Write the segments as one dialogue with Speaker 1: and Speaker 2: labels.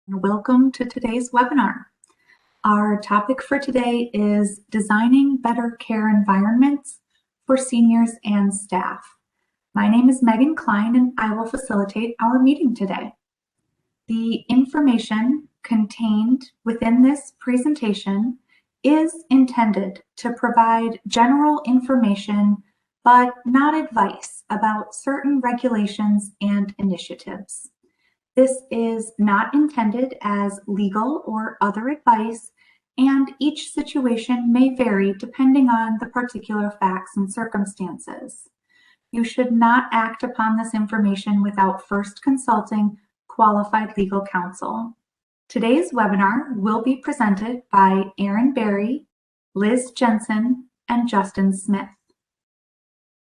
Speaker 1: Welcome to today's webinar. Our topic for today is designing better care environments for seniors and staff. My name is Megan Klein and I will facilitate our meeting today. The information contained within this presentation is intended to provide general information but not advice about certain regulations and initiatives. This is not intended as legal or other advice, and each situation may vary depending on the particular facts and circumstances. You should not act upon this information without first consulting qualified legal counsel. Today's webinar will be presented by Erin Berry, Liz Jensen, and Justin Smith.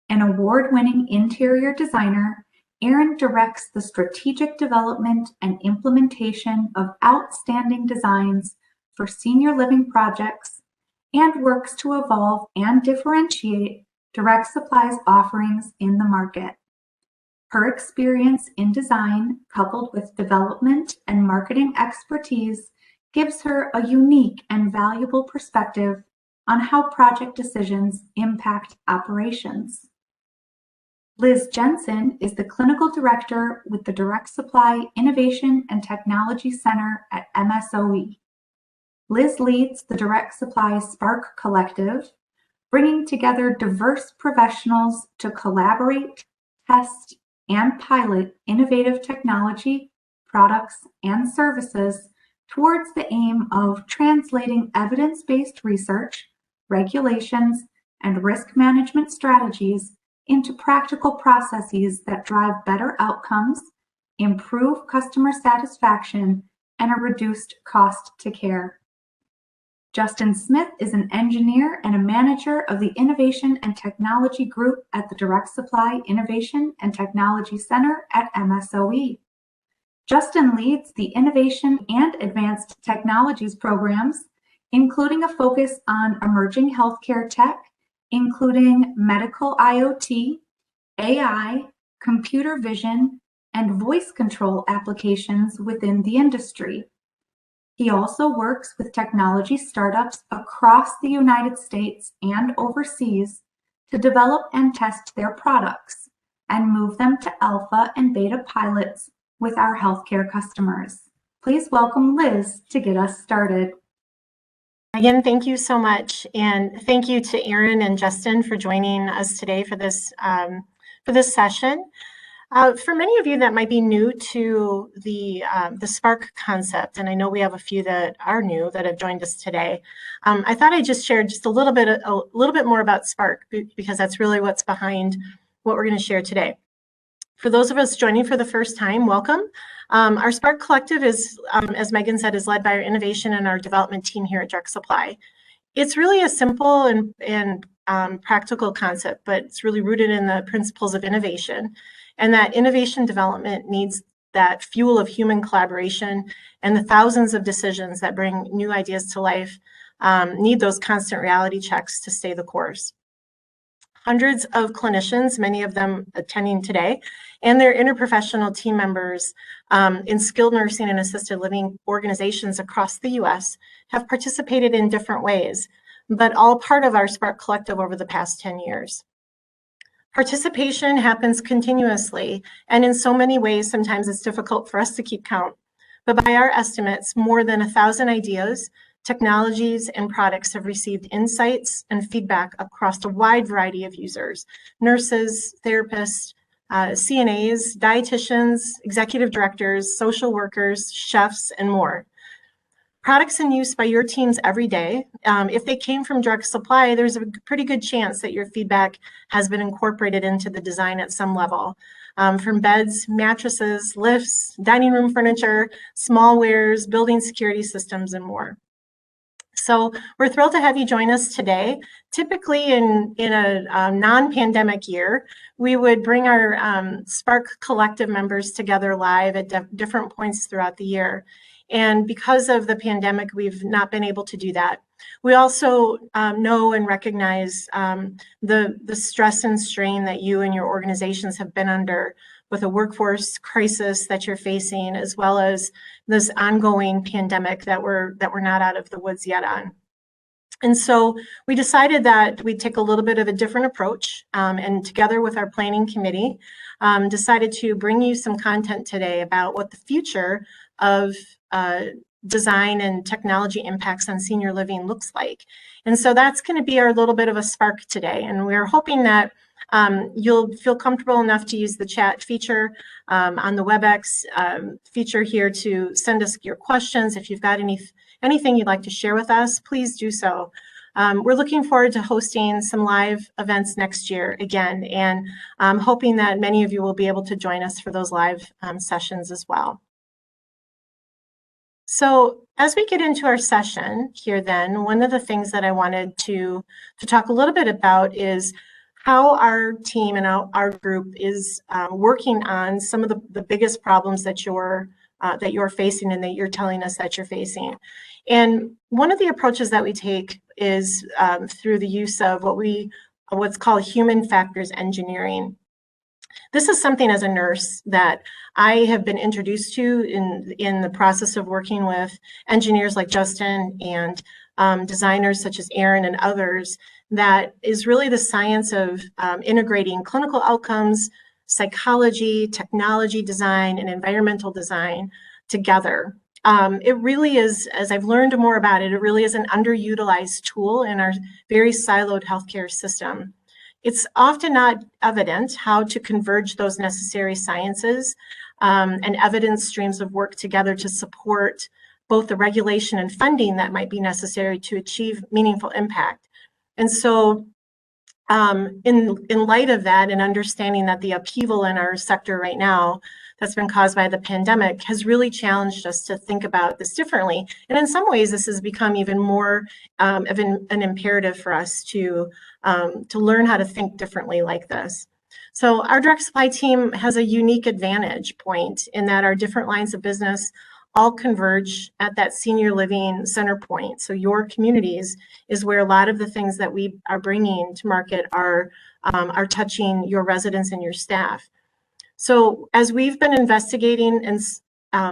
Speaker 1: An award-winning interior designer, Erin directs the strategic development and implementation of outstanding designs for senior living projects and works to evolve and differentiate Direct Supply's offerings in the market. Her experience in design, coupled with development and marketing expertise, gives her a unique and valuable perspective on how project decisions impact operations. Liz Jensen is the Clinical Director with the Direct Supply Innovation and Technology Center at MSOE. Liz leads the Direct Supply Spark Collective, bringing together diverse professionals to collaborate, test, and pilot innovative technology, products, and services towards the aim of translating evidence-based research, regulations, and risk management strategies into practical processes that drive better outcomes, improve customer satisfaction, and a reduced cost to care. Justin Smith is an engineer and a manager of the Innovation and Technology Group at the Direct Supply Innovation and Technology Center at MSOE. Justin leads the Innovation and Advanced Technologies programs, including a focus on emerging healthcare tech, including medical IoT, AI, computer vision, and voice control applications within the industry. He also works with technology startups across the United States and overseas to develop and test their products and move them to alpha and beta pilots with our healthcare customers. Please welcome Liz to get us started.
Speaker 2: Again, thank you so much, and thank you to Erin and Justin for joining us today for this session. For many of you that might be new to the Spark concept, and I know we have a few that are new that have joined us today, I thought I'd just share just a little bit more about Spark, because that's really what's behind what we're going to share today. For those of us joining for the first time, welcome. Our Spark Collective is, as Megan said, is led by our innovation and our development team here at Direct Supply. It's really a simple and practical concept, but it's really rooted in the principles of innovation. And that innovation development needs that fuel of human collaboration, and the thousands of decisions that bring new ideas to life need those constant reality checks to stay the course. Hundreds of clinicians, many of them attending today, and their interprofessional team members in skilled nursing and assisted living organizations across the US have participated in different ways, but all part of our Spark Collective over the past 10 years. Participation happens continuously, and in so many ways, sometimes it's difficult for us to keep count. But by our estimates, more than 1,000 ideas, technologies, and products have received insights and feedback across a wide variety of users: nurses, therapists, CNAs, dietitians, executive directors, social workers, chefs, and more. Products in use by your teams every day. If they came from Direct Supply, there's a pretty good chance that your feedback has been incorporated into the design at some level. From beds, mattresses, lifts, dining room furniture, small wares, building security systems, and more. So we're thrilled to have you join us today. Typically in a non-pandemic year, we would bring our Spark Collective members together live at different points throughout the year. And because of the pandemic, we've not been able to do that. We also know and recognize the stress and strain that you and your organizations have been under with a workforce crisis that you're facing, as well as this ongoing pandemic that we're not out of the woods yet on. And so we decided that we'd take a little bit of a different approach, and together with our planning committee, decided to bring you some content today about what the future of design and technology impacts on senior living looks like. And so that's going to be our little bit of a spark today. And we're hoping that you'll feel comfortable enough to use the chat feature on the WebEx feature here to send us your questions. If you've got anything you'd like to share with us, please do so. We're looking forward to hosting some live events next year again, and I'm hoping that many of you will be able to join us for those live sessions as well. So as we get into our session here then, one of the things that I wanted to talk a little bit about is how our team and our group is working on some of the biggest problems that you're facing and that you're telling us that you're facing. And one of the approaches that we take is through the use of what's called human factors engineering. This is something as a nurse that I have been introduced to in the process of working with engineers like Justin and designers such as Erin and others, that is really the science of integrating clinical outcomes, psychology, technology design, and environmental design together. It really is, as I've learned more about it, it really is an underutilized tool in our very siloed healthcare system. It's often not evident how to converge those necessary sciences and evidence streams of work together to support both the regulation and funding that might be necessary to achieve meaningful impact. And so in light of that and understanding that the upheaval in our sector right now that's been caused by the pandemic has really challenged us to think about this differently. And in some ways, this has become even more of an imperative for us to learn how to think differently like this. So our direct supply team has a unique advantage point in that our different lines of business all converge at that senior living center point. So your communities is where a lot of the things that we are bringing to market are touching your residents and your staff. So as we've been investigating and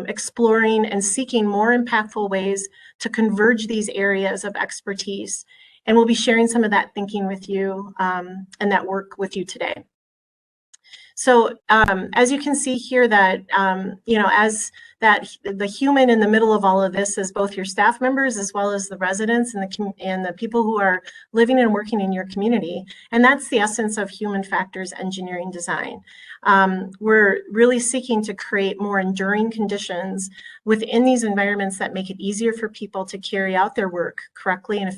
Speaker 2: exploring and seeking more impactful ways to converge these areas of expertise, and we'll be sharing some of that thinking with you and that work with you today. So as you can see here that, as the human in the middle of all of this is both your staff members as well as the residents and the people who are living and working in your community. And that's the essence of human factors engineering design. We're really seeking to create more enduring conditions within these environments that make it easier for people to carry out their work correctly and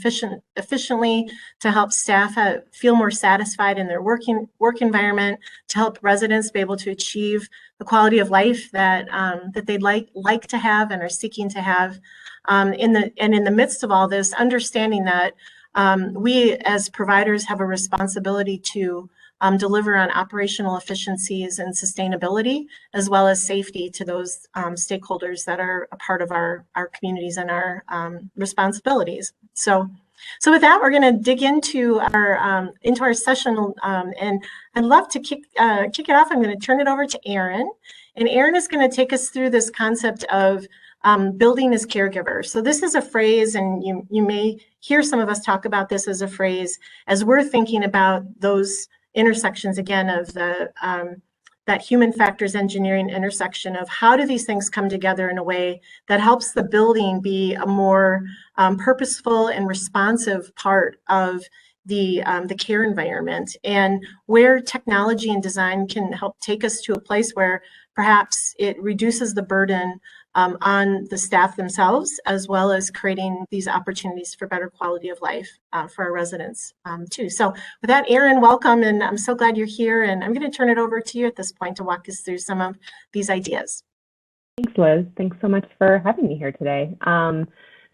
Speaker 2: efficiently, to help staff feel more satisfied in their work environment, to help residents be able to achieve the quality of life that they'd like to have and are seeking to have. In the midst of all this, understanding that we as providers have a responsibility to deliver on operational efficiencies and sustainability, as well as safety to those stakeholders that are a part of our communities and our responsibilities. So with that, we're going to dig into our session, and I'd love to kick it off. I'm going to turn it over to Erin, and Erin is going to take us through this concept of building as caregiver. So this is a phrase, and you may hear some of us talk about this as a phrase as we're thinking about those intersections again of that human factors engineering intersection of how do these things come together in a way that helps the building be a more purposeful and responsive part of the care environment, and where technology and design can help take us to a place where perhaps it reduces the burden on the staff themselves, as well as creating these opportunities for better quality of life for our residents too. So with that, Erin, welcome, and I'm so glad you're here, and I'm going to turn it over to you at this point to walk us through some of these ideas.
Speaker 3: Thanks, Liz. Thanks so much for having me here today.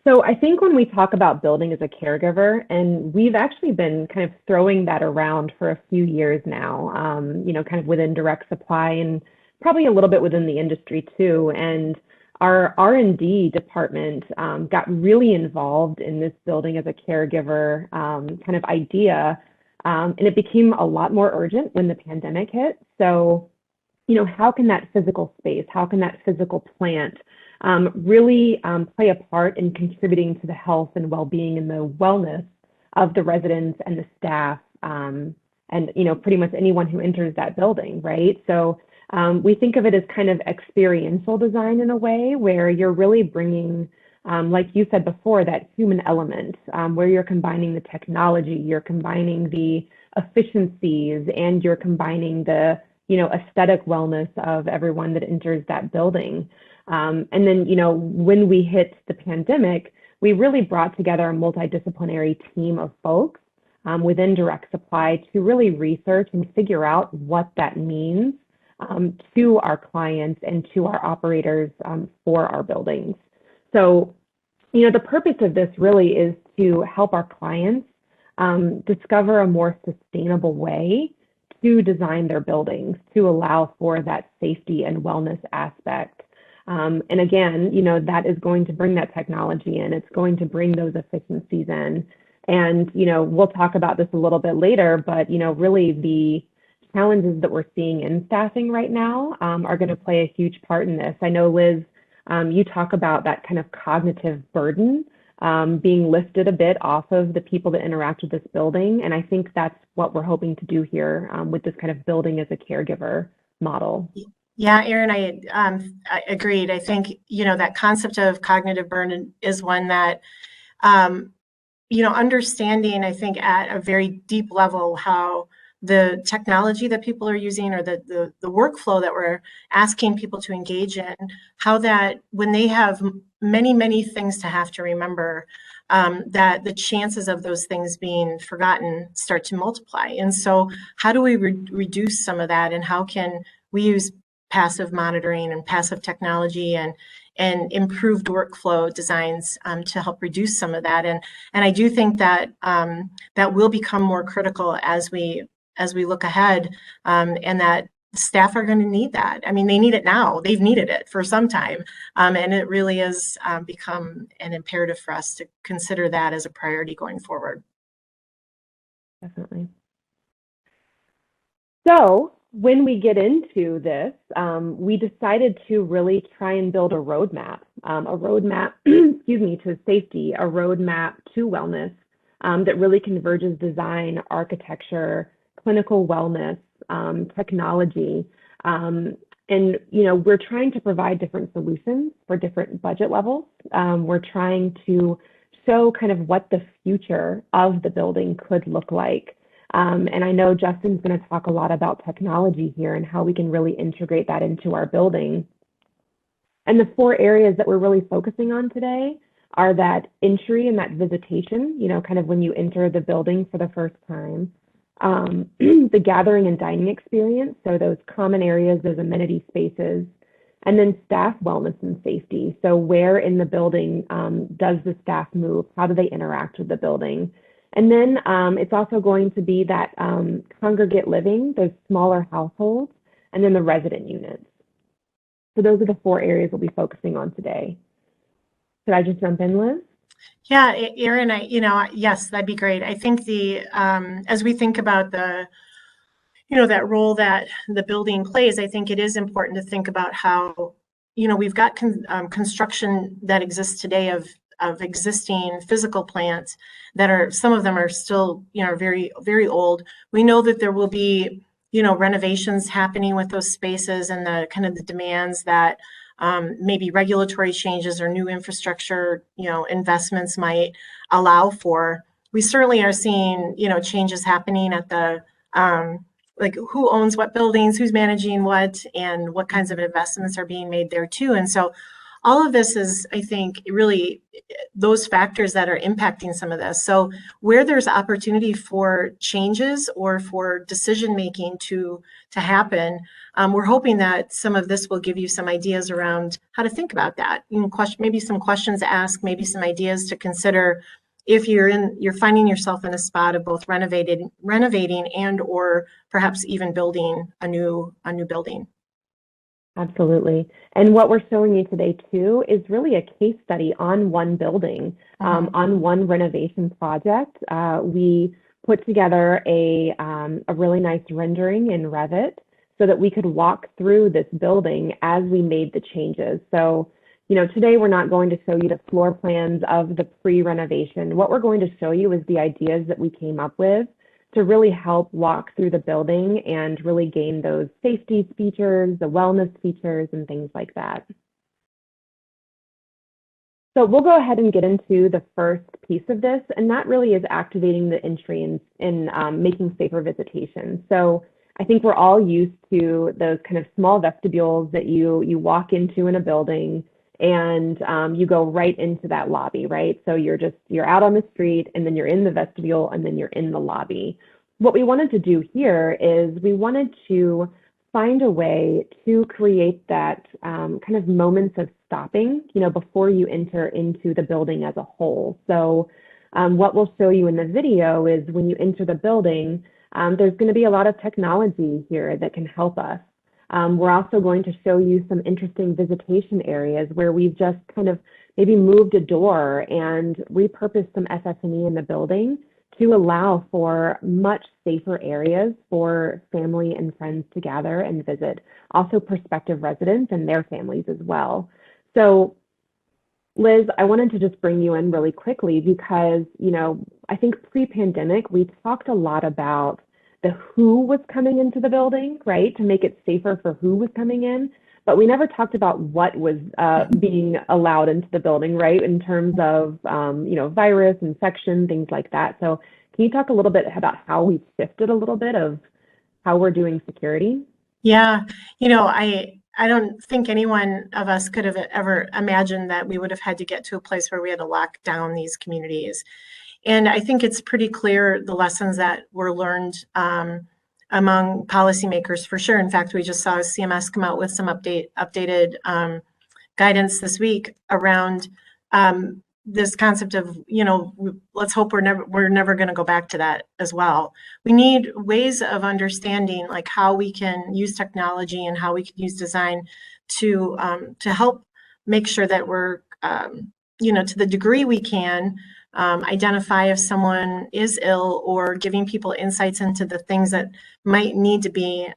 Speaker 3: So I think when we talk about building as a caregiver, and we've actually been kind of throwing that around for a few years now, kind of within direct supply and probably a little bit within the industry too. And our R&D department got really involved in this building as a caregiver kind of idea, and it became a lot more urgent when the pandemic hit. So how can that physical space, how can that physical plant really play a part in contributing to the health and well-being and the wellness of the residents and the staff, and pretty much anyone who enters that building, right? So we think of it as kind of experiential design in a way where you're really bringing, like you said before, that human element, where you're combining the technology, you're combining the efficiencies, and you're combining the aesthetic wellness of everyone that enters that building. And then, when we hit the pandemic, we really brought together a multidisciplinary team of folks within direct supply to really research and figure out what that means to our clients and to our operators for our buildings. So, the purpose of this really is to help our clients discover a more sustainable way to design their buildings to allow for that safety and wellness aspect. And again, that is going to bring that technology in. It's going to bring those efficiencies in. And, we'll talk about this a little bit later, but, really the challenges that we're seeing in staffing right now are going to play a huge part in this. I know, Liz, you talk about that kind of cognitive burden being lifted a bit off of the people that interact with this building. And I think that's what we're hoping to do here with this kind of building as a caregiver model.
Speaker 2: Yeah, Erin, I agreed. I think, that concept of cognitive burden is one that, understanding, I think, at a very deep level how the technology that people are using or the workflow that we're asking people to engage in, how that when they have many, many things to have to remember, that the chances of those things being forgotten start to multiply. And so how do we reduce some of that, and how can we use passive monitoring and passive technology and improved workflow designs to help reduce some of that? And I do think that that will become more critical as we look ahead, and that staff are going to need that. I mean, they need it now. They've needed it for some time, and it really has become an imperative for us to consider that as a priority going forward.
Speaker 3: Definitely. So when we get into this, we decided to really try and build a roadmap, excuse me, to safety, a roadmap to wellness that really converges design, architecture, clinical wellness, technology. And, we're trying to provide different solutions for different budget levels. We're trying to show kind of what the future of the building could look like. And I know Justin's going to talk a lot about technology here and how we can really integrate that into our building. And the 4 areas that we're really focusing on today are that entry and that visitation, kind of when you enter the building for the first time, the gathering and dining experience, so those common areas, those amenity spaces, and then staff wellness and safety. So where in the building does the staff move? How do they interact with the building? And then it's also going to be that congregate living, those smaller households, and then the resident units. So those are the 4 areas we'll be focusing on today. Should I just jump in, Liz?
Speaker 2: Yeah, Erin, yes, that'd be great. I think as we think about that role that the building plays, I think it is important to think about how, we've got construction that exists today of existing physical plants that some of them are still, very, very old. We know that there will be, renovations happening with those spaces and the kind of the demands that maybe regulatory changes or new infrastructure, investments might allow for. We certainly are seeing, changes happening at the, like who owns what buildings, who's managing what, and what kinds of investments are being made there too. And so all of this is, I think, really those factors that are impacting some of this. So where there's opportunity for changes or for decision making to happen, we're hoping that some of this will give you some ideas around how to think about that. Maybe some questions to ask, maybe some ideas to consider if you're finding yourself in a spot of both renovating and or perhaps even building a new building.
Speaker 3: Absolutely. And what we're showing you today too is really a case study on one building, on one renovation project. We put together a really nice rendering in Revit so that we could walk through this building as we made the changes. So, today we're not going to show you the floor plans of the pre-renovation. What we're going to show you is the ideas that we came up with to really help walk through the building and really gain those safety features, the wellness features, and things like that. So we'll go ahead and get into the first piece of this, and that really is activating the entry and making safer visitation. So I think we're all used to those kind of small vestibules that you walk into in a building, and you go right into that lobby, right? So you're out on the street, and then you're in the vestibule, and then you're in the lobby. What we wanted to do here is we wanted to find a way to create that kind of moments of stopping, before you enter into the building as a whole. So what we'll show you in the video is when you enter the building, there's going to be a lot of technology here that can help us. We're also going to show you some interesting visitation areas where we've just kind of maybe moved a door and repurposed some FF&E in the building to allow for much safer areas for family and friends to gather and visit, also prospective residents and their families as well. So Liz, I wanted to just bring you in really quickly because, I think pre-pandemic, we talked a lot about the who was coming into the building, right, to make it safer for who was coming in, but we never talked about what was being allowed into the building, right, in terms of, virus, infection, things like that. So can you talk a little bit about how we've shifted a little bit of how we're doing security?
Speaker 2: Yeah, I don't think anyone of us could have ever imagined that we would have had to get to a place where we had to lock down these communities. And I think it's pretty clear the lessons that were learned among policymakers for sure. In fact, we just saw CMS come out with some updated guidance this week around this concept of, let's hope we're never going to go back to that as well. We need ways of understanding like how we can use technology and how we can use design to help make sure that we're, to the degree we can, identify if someone is ill or giving people insights into the things that might need to be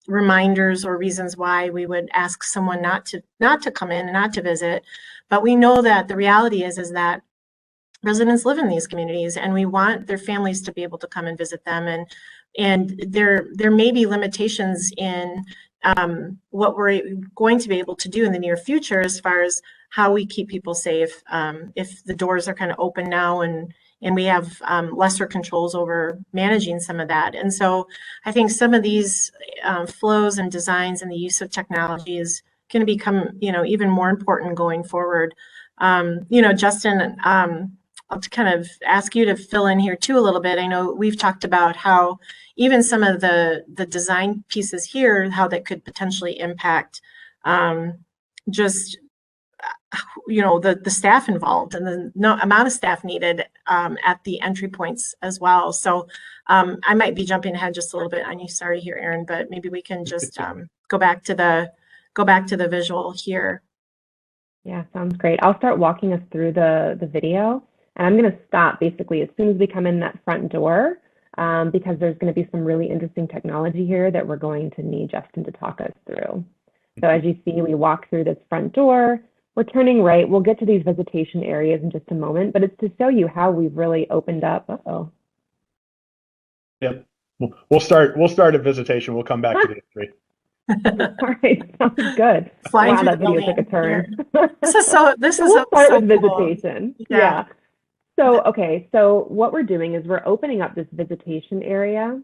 Speaker 2: reminders or reasons why we would ask someone not to come in and not to visit. But we know that the reality is that residents live in these communities and we want their families to be able to come and visit them. And there may be limitations in what we're going to be able to do in the near future as far as how we keep people safe if the doors are kind of open now and we have lesser controls over managing some of that. And so I think some of these flows and designs and the use of technology is going to become, even more important going forward. Justin, I'll kind of ask you to fill in here too a little bit. I know we've talked about how even some of the design pieces here, how that could potentially impact the staff involved and the amount of staff needed at the entry points as well. So I might be jumping ahead just a little bit on you. Sorry here, Erin, but maybe we can just go back to the visual here.
Speaker 3: Yeah, sounds great. I'll start walking us through the video, and I'm going to stop basically as soon as we come in that front door because there's going to be some really interesting technology here that we're going to need Justin to talk us through. So as you see, we walk through this front door. We're turning right. We'll get to these visitation areas in just a moment, but it's to show you how we've really opened up. Uh-oh.
Speaker 4: Yep. We'll start at visitation. We'll come back to the entry.
Speaker 3: All right, sounds good.
Speaker 2: Flying
Speaker 3: wow,
Speaker 2: through
Speaker 3: that video took a turn.
Speaker 2: This is
Speaker 3: we'll start with
Speaker 2: cool.
Speaker 3: visitation. Yeah. So, okay, so what we're doing is we're opening up this visitation area,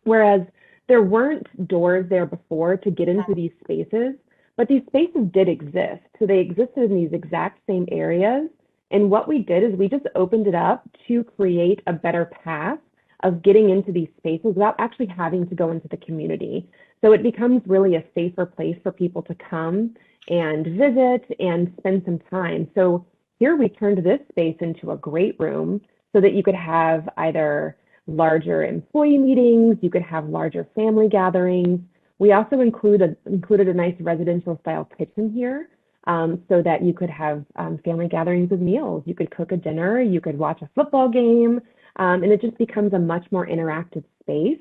Speaker 3: whereas there weren't doors there before to get into these spaces, but these spaces did exist. So they existed in these exact same areas. And what we did is we just opened it up to create a better path of getting into these spaces without actually having to go into the community. So it becomes really a safer place for people to come and visit and spend some time. So here we turned this space into a great room so that you could have either larger employee meetings, you could have larger family gatherings. We also included a nice residential style kitchen here so that you could have family gatherings with meals. You could cook a dinner, you could watch a football game, and it just becomes a much more interactive space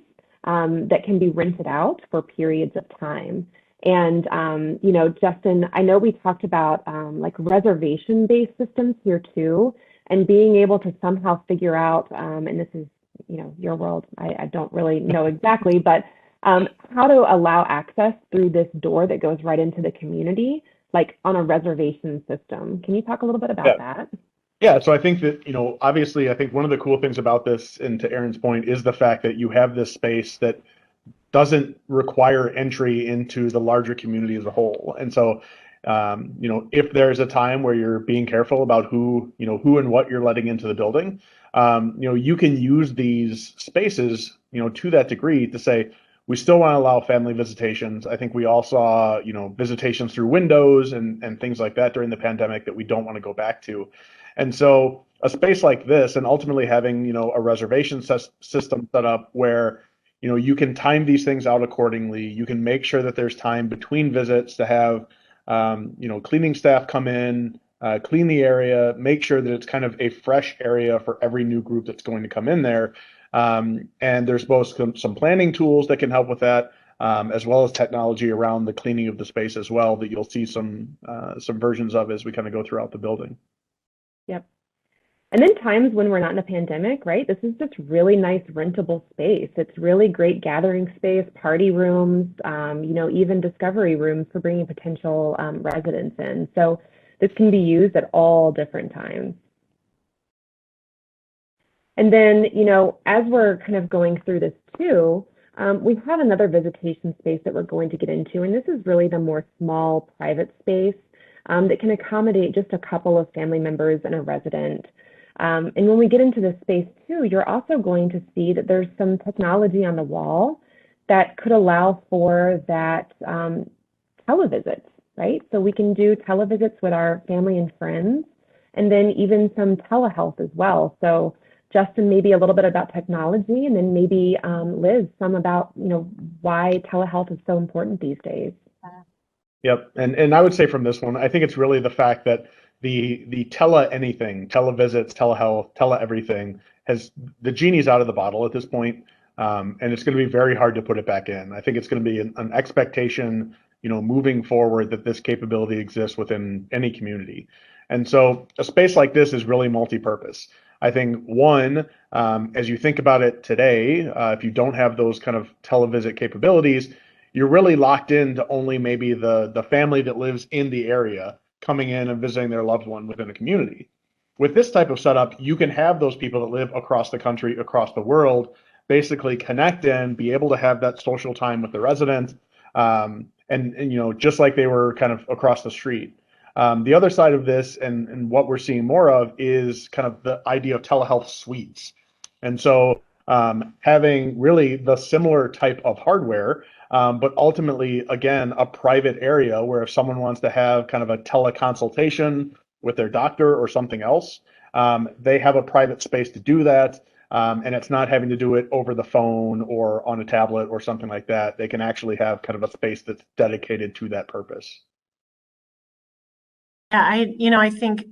Speaker 3: that can be rented out for periods of time. And, you know, Justin, I know we talked about like reservation-based systems here too, and being able to somehow figure out, and this is, you know, your world, I don't really know exactly, but how to allow access through this door that goes right into the community, like on a reservation system. Can you talk a little bit about that?
Speaker 4: Yeah, so I think that, you know, obviously, I think one of the cool things about this, and to Erin's point, is the fact that you have this space that doesn't require entry into the larger community as a whole. And so, you know, if there's a time where you're being careful about who and what you're letting into the building, you know, you can use these spaces, you know, to that degree to say, we still want to allow family visitations. I think we all saw, you know, visitations through windows and things like that during the pandemic that we don't want to go back to. And so a space like this, and ultimately having, you know, a reservation system set up where, you know, you can time these things out accordingly. You can make sure that there's time between visits to have, you know, cleaning staff come in, clean the area, make sure that it's kind of a fresh area for every new group that's going to come in there. And there's both some planning tools that can help with that, as well as technology around the cleaning of the space as well, that you'll see some versions of as we kind of go throughout the building.
Speaker 3: Yep. And then times when we're not in a pandemic, right? This is just really nice rentable space. It's really great gathering space, party rooms, you know, even discovery rooms for bringing potential residents in. So this can be used at all different times. And then, you know, as we're kind of going through this too, we have another visitation space that we're going to get into, and this is really the more small private space that can accommodate just a couple of family members and a resident. And when we get into this space too, you're also going to see that there's some technology on the wall that could allow for that televisits, right? So we can do televisits with our family and friends, and then even some telehealth as well. So Justin, maybe a little bit about technology, and then maybe Liz, some about, you know, why telehealth is so important these days.
Speaker 4: Yep, and I would say from this one, I think it's really the fact that the tele anything, televisits, telehealth, tele everything has the genie's out of the bottle at this point, and it's going to be very hard to put it back in. I think it's going to be an expectation, you know, moving forward that this capability exists within any community, and so a space like this is really multi-purpose. I think one, as you think about it today, if you don't have those kind of televisit capabilities, you're really locked into only maybe the family that lives in the area coming in and visiting their loved one within a community. With this type of setup, you can have those people that live across the country, across the world, basically connect in, be able to have that social time with the resident, and you know, just like they were kind of across the street. The other side of this, and what we're seeing more of, is kind of the idea of telehealth suites. And so having really the similar type of hardware, but ultimately, again, a private area where if someone wants to have kind of a teleconsultation with their doctor or something else, they have a private space to do that. And it's not having to do it over the phone or on a tablet or something like that. They can actually have kind of a space that's dedicated to that purpose.
Speaker 2: Yeah, I think,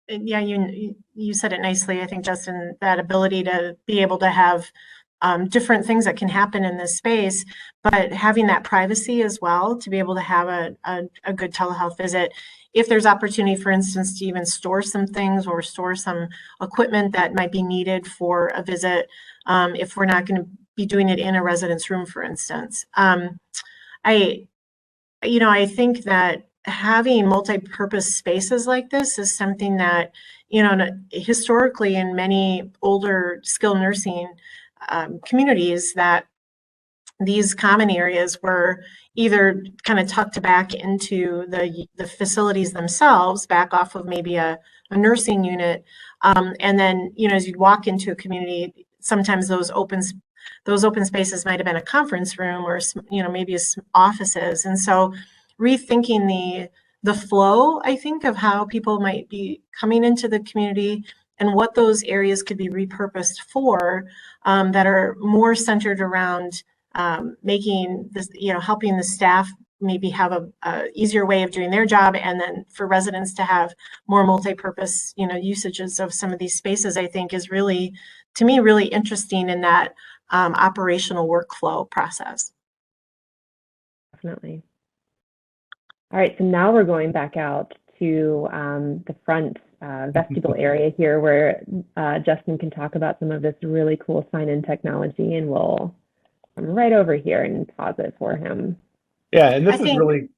Speaker 2: yeah, you said it nicely. I think, Justin, that ability to be able to have different things that can happen in this space, but having that privacy as well to be able to have a good telehealth visit. If there's opportunity, for instance, to even store some things or store some equipment that might be needed for a visit, if we're not going to be doing it in a resident's room, for instance. I think that having multi-purpose spaces like this is something that, historically in many older skilled nursing communities, that these common areas were either kind of tucked back into the facilities themselves, back off of maybe a nursing unit. And then, as you'd walk into a community, sometimes those open spaces might have been a conference room or, maybe offices. And so rethinking the flow, I think, of how people might be coming into the community and what those areas could be repurposed for, that are more centered around making this, helping the staff maybe have a easier way of doing their job, and then for residents to have more multi-purpose, usages of some of these spaces, I think is really, to me, really interesting in that operational workflow process.
Speaker 3: Definitely. All right, so now we're going back out to the front vestibule area here where Justin can talk about some of this really cool sign-in technology, and we'll come right over here and pause it for him.
Speaker 4: Yeah, and this is really...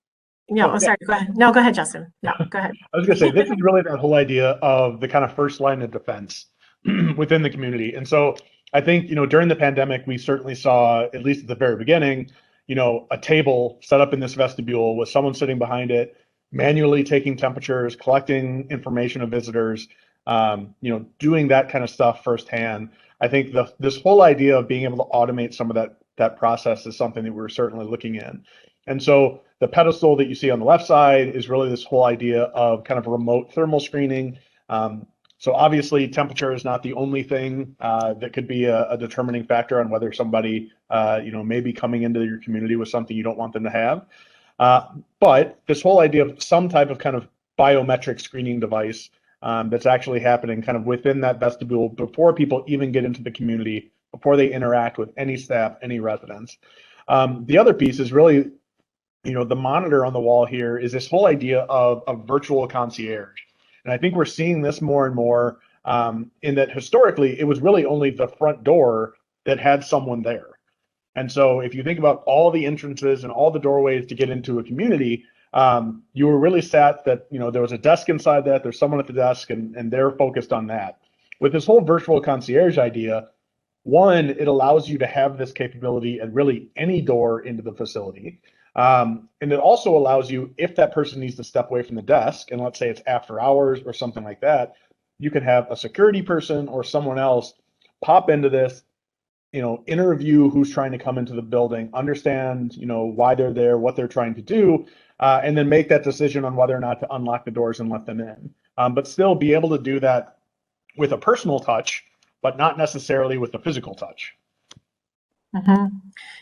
Speaker 2: No, I'm sorry, go ahead. No, go ahead, Justin. No, go ahead.
Speaker 4: I was going to say, this is really that whole idea of the kind of first line of defense within the community. And so I think, during the pandemic, we certainly saw, at least at the very beginning, a table set up in this vestibule with someone sitting behind it, manually taking temperatures, collecting information of visitors, doing that kind of stuff firsthand. I think this whole idea of being able to automate some of that process is something that we're certainly looking in. And so the pedestal that you see on the left side is really this whole idea of kind of remote thermal screening. So obviously temperature is not the only thing that could be a determining factor on whether somebody may be coming into your community with something you don't want them to have. But this whole idea of some type of kind of biometric screening device that's actually happening kind of within that vestibule before people even get into the community, before they interact with any staff, any residents. The other piece is really, the monitor on the wall here is this whole idea of a virtual concierge. And I think we're seeing this more and more in that historically, it was really only the front door that had someone there. And so if you think about all the entrances and all the doorways to get into a community, you were really sat that, there was a desk inside that, there's someone at the desk, and they're focused on that. With this whole virtual concierge idea, one, it allows you to have this capability at really any door into the facility. And it also allows you, if that person needs to step away from the desk, and let's say it's after hours or something like that, you can have a security person or someone else pop into this, interview who's trying to come into the building, understand, why they're there, what they're trying to do, and then make that decision on whether or not to unlock the doors and let them in. But still be able to do that with a personal touch, but not necessarily with the physical touch.
Speaker 2: Mm-hmm.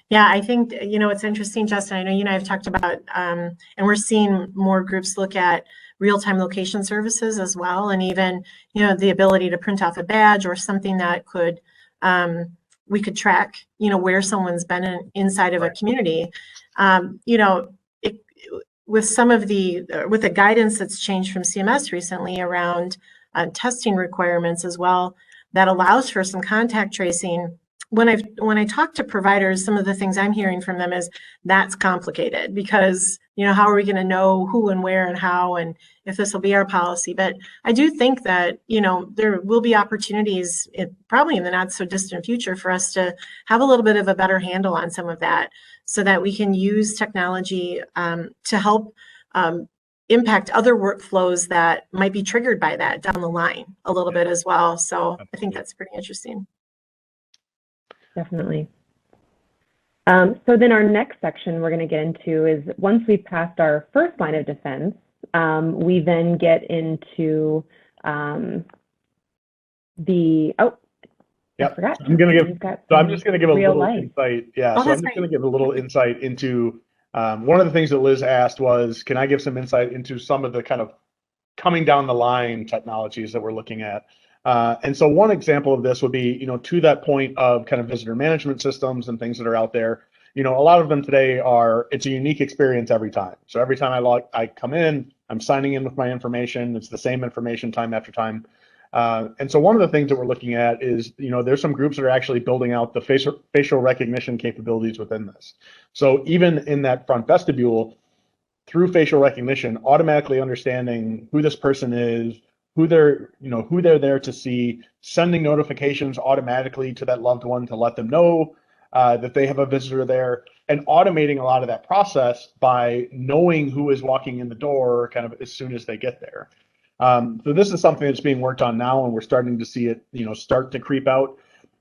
Speaker 2: Yeah, I think, it's interesting, Justin. I know you and I have talked about, and we're seeing more groups look at real-time location services as well, and even, the ability to print off a badge or something that could, we could track, where someone's been inside of a community. With some of with the guidance that's changed from CMS recently around testing requirements as well, that allows for some contact tracing. When I talk to providers, some of the things I'm hearing from them is that's complicated because, how are we going to know who and where and how, and if this will be our policy? But I do think that, there will be opportunities probably in the not so distant future for us to have a little bit of a better handle on some of that so that we can use technology to help impact other workflows that might be triggered by that down the line a little bit as well. So I think that's pretty interesting.
Speaker 3: Definitely. So then our next section we're going to get into is once we've passed our first line of defense, we then get into
Speaker 4: I forgot. I'm just going to give a little insight. Yeah, so I'm just going to give a little insight into one of the things that Liz asked was, can I give some insight into some of the kind of coming down the line technologies that we're looking at? And so one example of this would be, to that point of kind of visitor management systems and things that are out there, a lot of them today it's a unique experience every time. So every time I come in, I'm signing in with my information. It's the same information time after time. And so one of the things that we're looking at is, there's some groups that are actually building out the facial recognition capabilities within this. So even in that front vestibule, through facial recognition, automatically understanding who this person is, who they're there to see, sending notifications automatically to that loved one to let them know that they have a visitor there, and automating a lot of that process by knowing who is walking in the door kind of as soon as they get there. So this is something that's being worked on now, and we're starting to see it, start to creep out.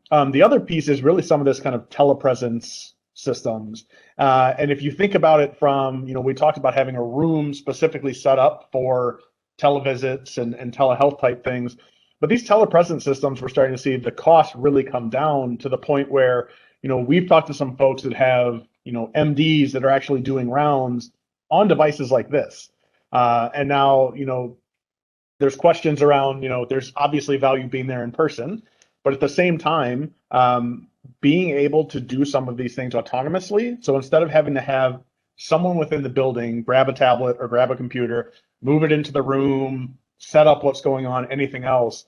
Speaker 4: The other piece is really some of this kind of telepresence systems. And if you think about it from, we talked about having a room specifically set up for televisits and telehealth type things, but these telepresence systems, we're starting to see the cost really come down to the point where, we've talked to some folks that have, MDs that are actually doing rounds on devices like this. And now, there's questions around, there's obviously value being there in person, But at the same time, being able to do some of these things autonomously. So instead of having to have someone within the building grab a tablet or grab a computer, move it into the room, set up what's going on, anything else,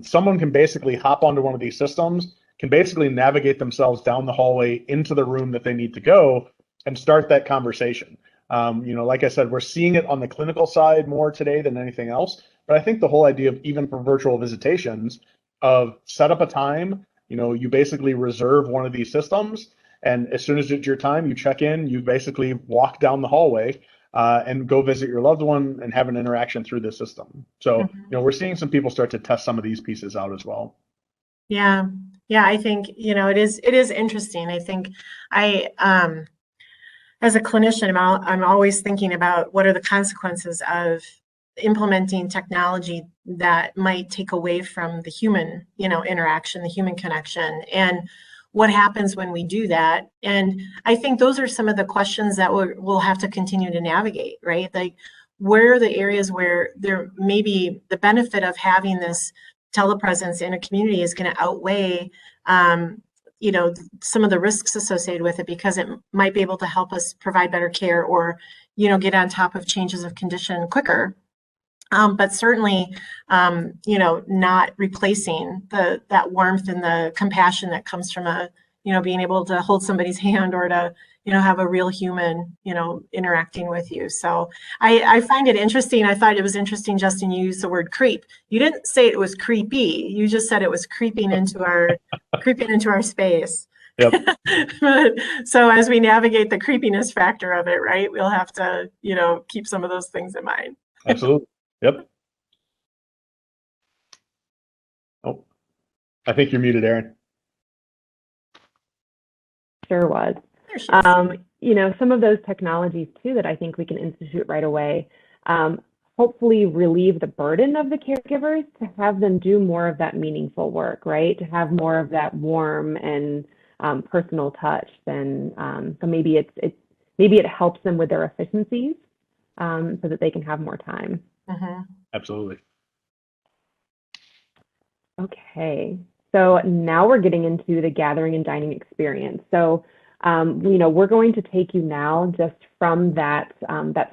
Speaker 4: someone can basically hop onto one of these systems, can basically navigate themselves down the hallway into the room that they need to go and start that conversation. Like I said, we're seeing it on the clinical side more today than anything else. But I think the whole idea of even for virtual visitations of set up a time, you basically reserve one of these systems, and as soon as it's your time, you check in, you basically walk down the hallway and go visit your loved one and have an interaction through the system. So, we're seeing some people start to test some of these pieces out as well.
Speaker 2: Yeah. I think, it is interesting. I think as a clinician, I'm always thinking about what are the consequences of implementing technology that might take away from the human, interaction, the human connection, and what happens when we do that. And I think those are some of the questions that we'll have to continue to navigate, right? Like, where are the areas where there maybe the benefit of having this telepresence in a community is going to outweigh some of the risks associated with it, because it might be able to help us provide better care or get on top of changes of condition quicker. But certainly, not replacing that warmth and the compassion that comes from being able to hold somebody's hand or to, have a real human, interacting with you. So I find it interesting. I thought it was interesting, Justin, you used the word creep. You didn't say it was creepy. You just said it was creeping into our space.
Speaker 4: Yep.
Speaker 2: But, so as we navigate the creepiness factor of it, right, we'll have to, keep some of those things in mind.
Speaker 4: Absolutely. Yep. Oh, I think you're muted, Erin.
Speaker 3: Sure was. Some of those technologies too that I think we can institute right away, hopefully relieve the burden of the caregivers to have them do more of that meaningful work, right? To have more of that warm and personal touch. So maybe it helps them with their efficiencies so that they can have more time.
Speaker 4: Absolutely.
Speaker 3: Okay, so now we're getting into the gathering and dining experience. So, we're going to take you now just from that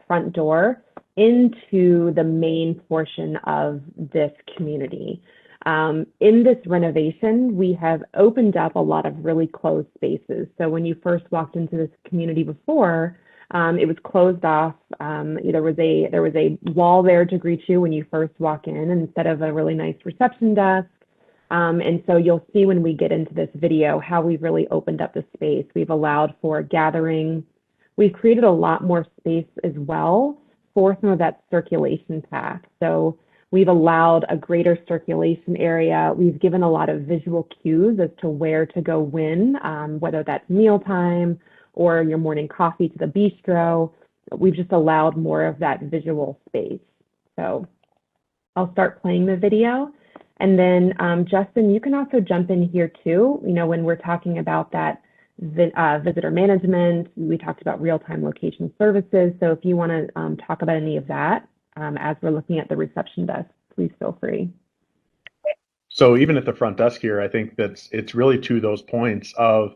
Speaker 3: front door into the main portion of this community. In this renovation, we have opened up a lot of really closed spaces. So when you first walked into this community before, it was closed off. There was a wall there to greet you when you first walk in instead of a really nice reception desk. And so you'll see when we get into this video how we've really opened up the space. We've allowed for gathering. We've created a lot more space as well for some of that circulation path. So we've allowed a greater circulation area. We've given a lot of visual cues as to where to go when, whether that's mealtime or your morning coffee to the bistro. We've just allowed more of that visual space. So I'll start playing the video. And then Justin, you can also jump in here too. When we're talking about that visitor management, we talked about real-time location services. So if you want to talk about any of that as we're looking at the reception desk, please feel free.
Speaker 4: So even at the front desk here, I think it's really to those points of,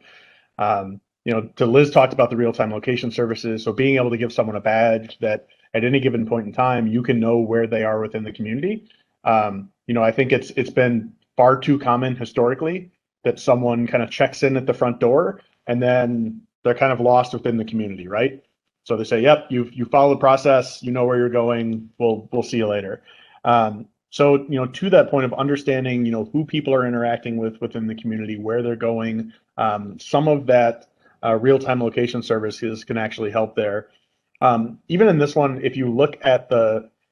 Speaker 4: to Liz talked about the real-time location services. So being able to give someone a badge that at any given point in time, you can know where they are within the community. I think it's been far too common historically that someone kind of checks in at the front door and then they're kind of lost within the community, right? So they say, "Yep, you follow the process, you know where you're going. We'll see you later." So to that point of understanding, who people are interacting with within the community, where they're going, some of that real-time location services can actually help there. Even in this one, if you look at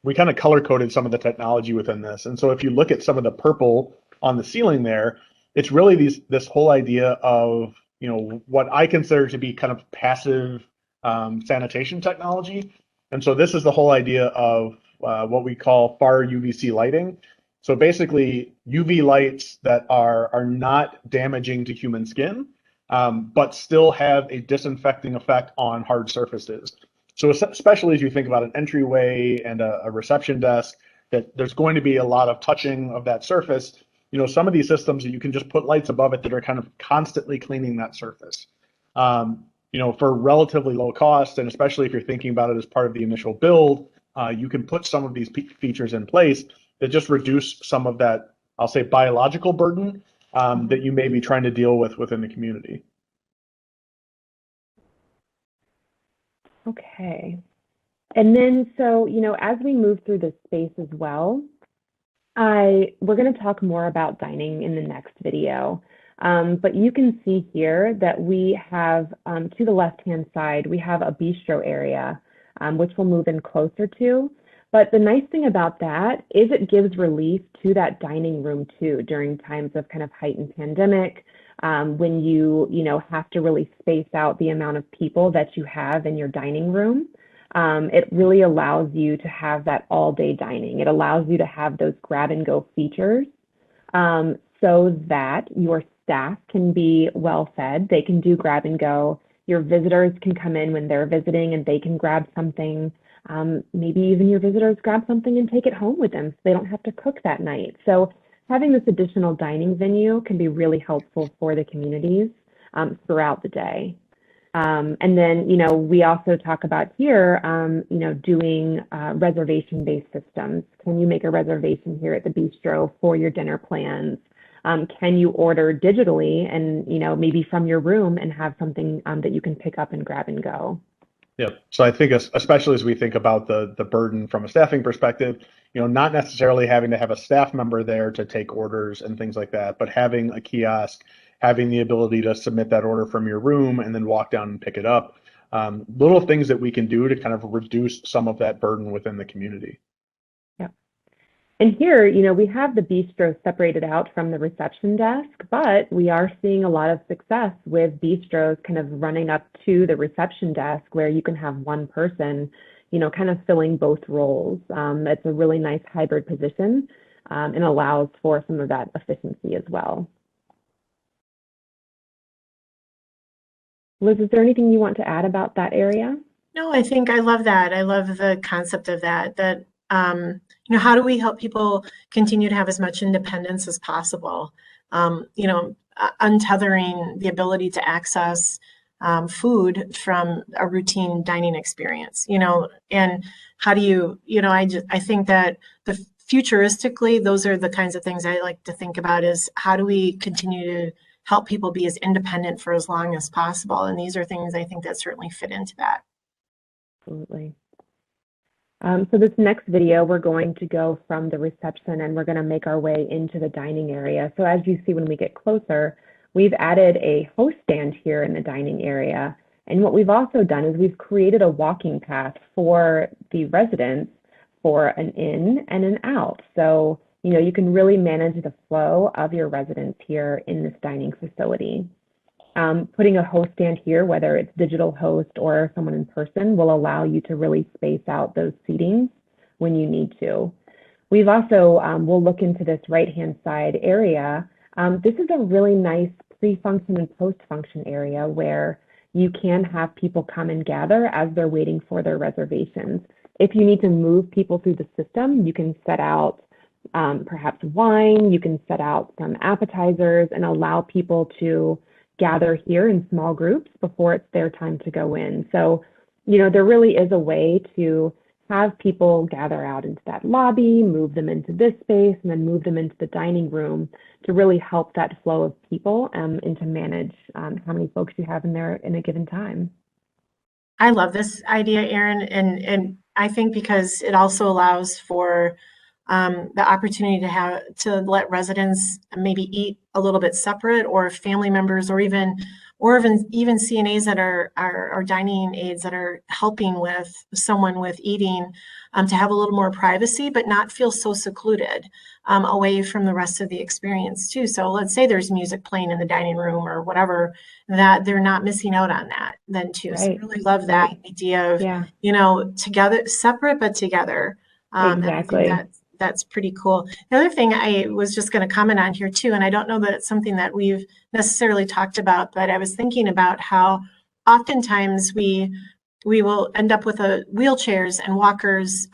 Speaker 4: we kind of color coded some of the technology within this. And so if you look at some of the purple on the ceiling there, it's really this whole idea of, what I consider to be kind of passive sanitation technology. And so this is the whole idea of what we call far UVC lighting. So basically UV lights that are not damaging to human skin, but still have a disinfecting effect on hard surfaces. So especially as you think about an entryway and a reception desk, that there's going to be a lot of touching of that surface. some of these systems you can just put lights above it that are kind of constantly cleaning that surface. For relatively low cost, and especially if you're thinking about it as part of the initial build, you can put some of these features in place that just reduce some of that, I'll say, biological burden that you may be trying to deal with within the community.
Speaker 3: Okay. And then, so, as we move through this space as well, we're going to talk more about dining in the next video. But you can see here that we have, to the left-hand side, we have a bistro area, which we'll move in closer to. But the nice thing about that is it gives relief to that dining room too during times of kind of heightened pandemic, when you have to really space out the amount of people that you have in your dining room. It really allows you to have that all-day dining. It allows you to have those grab-and-go features so that your staff can be well-fed. They can do grab-and-go. Your visitors can come in when they're visiting and they can grab something. Maybe even your visitors grab something and take it home with them so they don't have to cook that night. So having this additional dining venue can be really helpful for the communities throughout the day. And then, we also talk about here, doing reservation-based systems. Can you make a reservation here at the bistro for your dinner plans? Can you order digitally and, maybe from your room and have something that you can pick up and grab and go?
Speaker 4: Yeah. So I think especially as we think about the burden from a staffing perspective, not necessarily having to have a staff member there to take orders and things like that, but having a kiosk, having the ability to submit that order from your room and then walk down and pick it up. Little things that we can do to kind of reduce some of that burden within the community.
Speaker 3: Yeah. And here, we have the bistro separated out from the reception desk, but we are seeing a lot of success with bistros kind of running up to the reception desk where you can have one person, kind of filling both roles. It's a really nice hybrid position and allows for some of that efficiency as well. Liz, is there anything you want to add about that area?
Speaker 2: No, I think I love that. I love the concept of that, how do we help people continue to have as much independence as possible? Untethering the ability to access food from a routine dining experience, and how do you, I think that futuristically, those are the kinds of things I like to think about is how do we continue to help people be as independent for as long as possible? And these are things I think that certainly fit into that.
Speaker 3: Absolutely. So this next video, we're going to go from the reception and we're going to make our way into the dining area. So as you see when we get closer, we've added a host stand here in the dining area. And what we've also done is we've created a walking path for the residents for an in and an out. So, you can really manage the flow of your residents here in this dining facility. Putting a host stand here, whether it's digital host or someone in person, will allow you to really space out those seatings when you need to. We've also, we'll look into this right-hand side area. This is a really nice pre-function and post-function area where you can have people come and gather as they're waiting for their reservations. If you need to move people through the system, you can set out perhaps wine, you can set out some appetizers and allow people to gather here in small groups before it's their time to go in. So, there really is a way to have people gather out into that lobby, move them into this space, and then move them into the dining room to really help that flow of people and to manage how many folks you have in there in a given time.
Speaker 2: I love this idea, Erin, and I think because it also allows for the opportunity to let residents maybe eat a little bit separate, or family members, or even CNAs that are dining aides that are helping with someone with eating, to have a little more privacy, but not feel so secluded away from the rest of the experience too. So let's say there's music playing in the dining room or whatever, that they're not missing out on that then too. Right. So I really love that idea of, together, separate, but together.
Speaker 3: Exactly.
Speaker 2: And I think that's pretty cool. The other thing I was just going to comment on here too, and I don't know that it's something that we've necessarily talked about, but I was thinking about how oftentimes we will end up with wheelchairs and walkers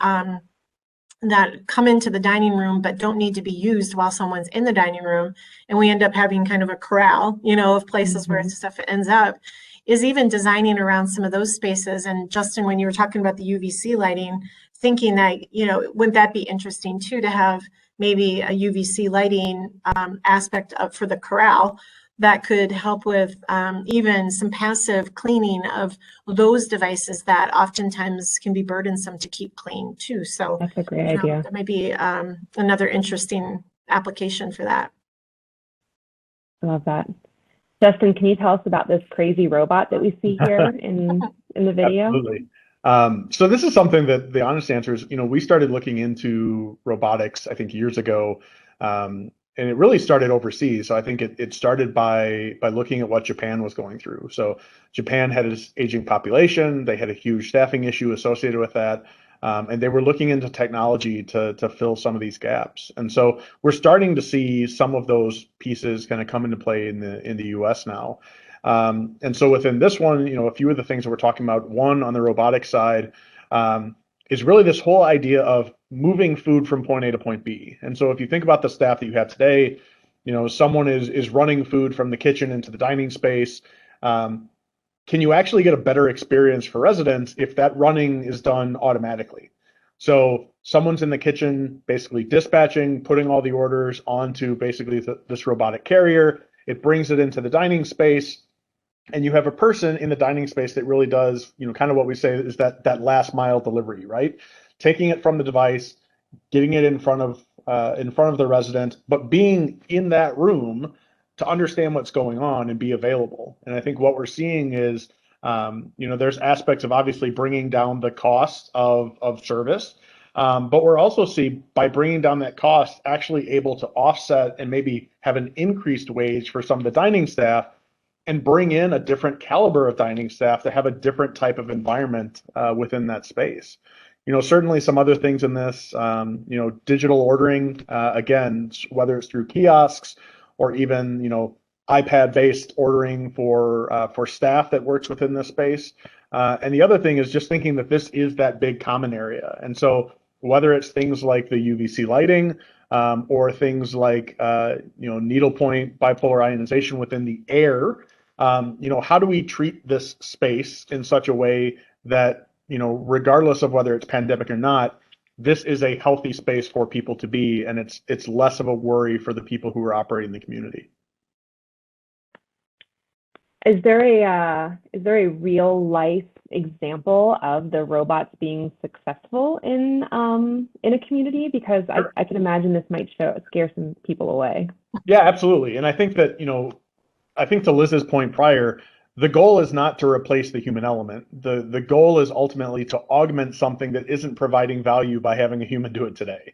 Speaker 2: that come into the dining room but don't need to be used while someone's in the dining room, and we end up having kind of a corral, of places where stuff ends up, is even designing around some of those spaces. And Justin, when you were talking about the UVC lighting, thinking that, wouldn't that be interesting too, to have maybe a UVC lighting aspect for the corral that could help with even some passive cleaning of those devices that oftentimes can be burdensome to keep clean too. So
Speaker 3: That's a great idea.
Speaker 2: that might be another interesting application for that.
Speaker 3: I love that. Justin, can you tell us about this crazy robot that we see here in the video?
Speaker 4: Absolutely. So this is something that the honest answer is, we started looking into robotics, I think, years ago. And it really started overseas. So I think it started by looking at what Japan was going through. So Japan had its aging population. They had a huge staffing issue associated with that. And they were looking into technology to fill some of these gaps. And so we're starting to see some of those pieces kind of come into play in the US now. And so within this one, a few of the things that we're talking about, one on the robotics side, is really this whole idea of moving food from point A to point B. And so if you think about the staff that you have today, someone is running food from the kitchen into the dining space. Can you actually get a better experience for residents if that running is done automatically? So someone's in the kitchen basically dispatching, putting all the orders onto basically this robotic carrier. It brings it into the dining space. And you have a person in the dining space that really does, kind of what we say is that last mile delivery, right? Taking it from the device, getting it in front of the resident, but being in that room to understand what's going on and be available. And I think what we're seeing is, there's aspects of obviously bringing down the cost of service, but we're also by bringing down that cost, actually able to offset and maybe have an increased wage for some of the dining staff, and bring in a different caliber of dining staff to have a different type of environment within that space. Certainly some other things in this, digital ordering, again, whether it's through kiosks or even, iPad-based ordering for staff that works within this space. And the other thing is just thinking that this is that big common area. And so whether it's things like the UVC lighting, or things like needlepoint bipolar ionization within the air, how do we treat this space in such a way that, regardless of whether it's pandemic or not, this is a healthy space for people to be, and it's less of a worry for the people who are operating the community.
Speaker 3: Is there a real life example of the robots being successful in a community? Because I can imagine this might scare some people away.
Speaker 4: Yeah, absolutely. And I think that, I think to Liz's point prior, the goal is not to replace the human element. The goal is ultimately to augment something that isn't providing value by having a human do it today.